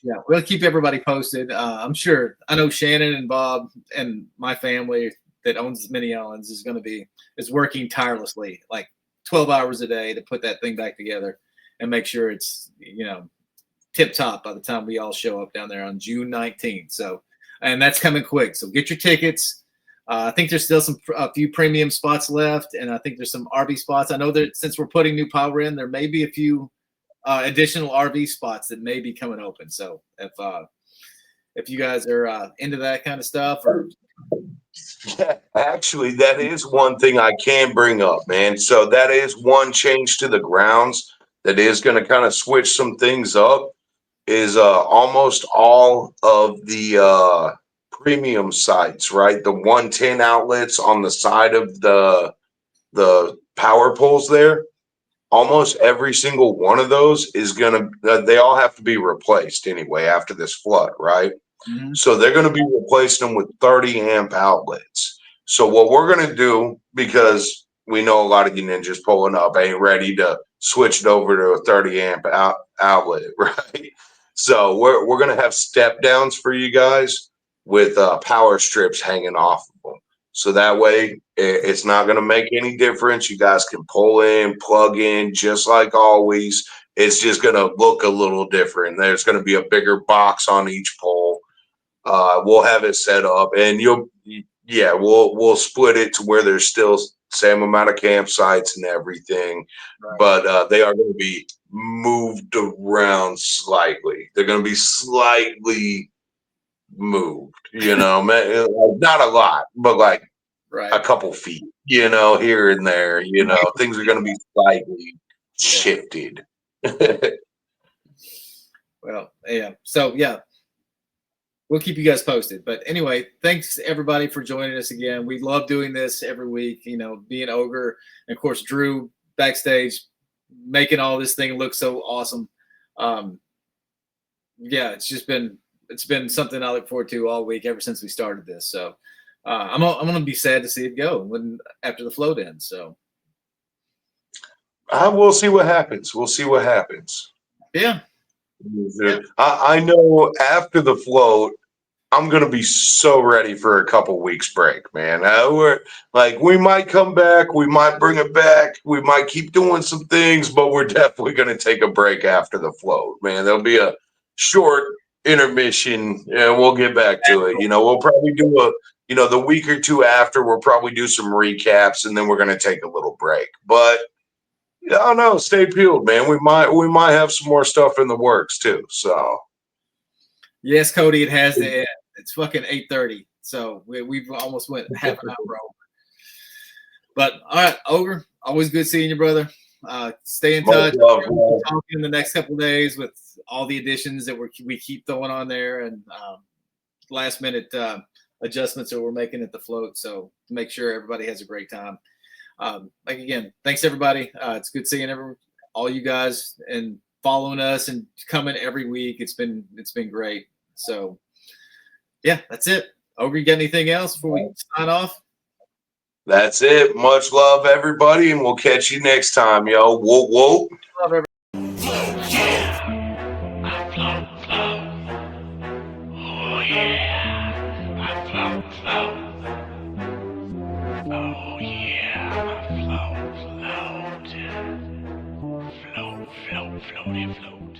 [SPEAKER 1] Yeah, we'll keep everybody posted. I'm sure. I know Shannon and Bob and my family that owns Mini Islands is working tirelessly, like 12 hours a day to put that thing back together and make sure it's, tip top by the time we all show up down there on June 19th. So, and that's coming quick. So get your tickets. I think there's still a few premium spots left, and I think there's some RV spots. I know that since we're putting new power in, there may be a few additional RV spots that may be coming open. So if you guys are into that kind of stuff, or
[SPEAKER 2] actually, that is one thing I can bring up, man. So that is one change to the grounds that is going to kind of switch some things up. Is almost all of the premium sites, right? The 110 outlets on the side of the power poles there. Almost every single one of those is they all have to be replaced anyway after this flood, right?
[SPEAKER 1] Mm-hmm.
[SPEAKER 2] So they're going to be replacing them with 30 amp outlets. So what we're going to do, because we know a lot of you ninjas pulling up ain't ready to switch it over to a 30 amp outlet, right? So we're going to have step downs for you guys with power strips hanging off of them. So that way it's not going to make any difference. You guys can pull in, plug in, just like always. It's just going to look a little different. There's going to be a bigger box on each pole. We'll have it set up, and we'll split it to where there's still same amount of campsites and everything, right. But they are going to be moved around slightly. They're going to be slightly moved, not a lot, but like a couple feet, here and there, things are going to be slightly shifted.
[SPEAKER 1] Well, yeah. So, yeah. We'll keep you guys posted. But anyway, thanks everybody for joining us again. We love doing this every week, being Ogre, and of course Drew backstage making all this thing look so awesome. It's been something I look forward to all week ever since we started this. So I'm gonna be sad to see it go after the float ends. So
[SPEAKER 2] we'll see what happens.
[SPEAKER 1] Yeah.
[SPEAKER 2] I know after the float, I'm going to be so ready for a couple weeks break, man. We might come back. We might bring it back. We might keep doing some things, but we're definitely going to take a break after the float, man. There'll be a short intermission and we'll get back to it. We'll probably do the week or two after, we'll probably do some recaps, and then we're going to take a little break. But I don't know. Stay peeled, man. We might have some more stuff in the works too. So,
[SPEAKER 1] yes, Cody, it has to end. It's fucking 8:30, so we've almost went half an hour over. But all right, Ogre, always good seeing you, brother. Stay in touch. We'll be talking in the next couple of days with all the additions that we keep throwing on there, and last minute adjustments that we're making at the float. So to make sure everybody has a great time. Again, thanks everybody. It's good seeing all you guys and following us and coming every week. It's been great. So yeah, that's it. Ogre, you got anything else before we sign off?
[SPEAKER 2] That's it. Much love, everybody, and we'll catch you next time, yo. Whoa, whoa.
[SPEAKER 1] Love everybody.
[SPEAKER 7] Oh yeah, I float. Oh yeah, I float. Float, floaty, float.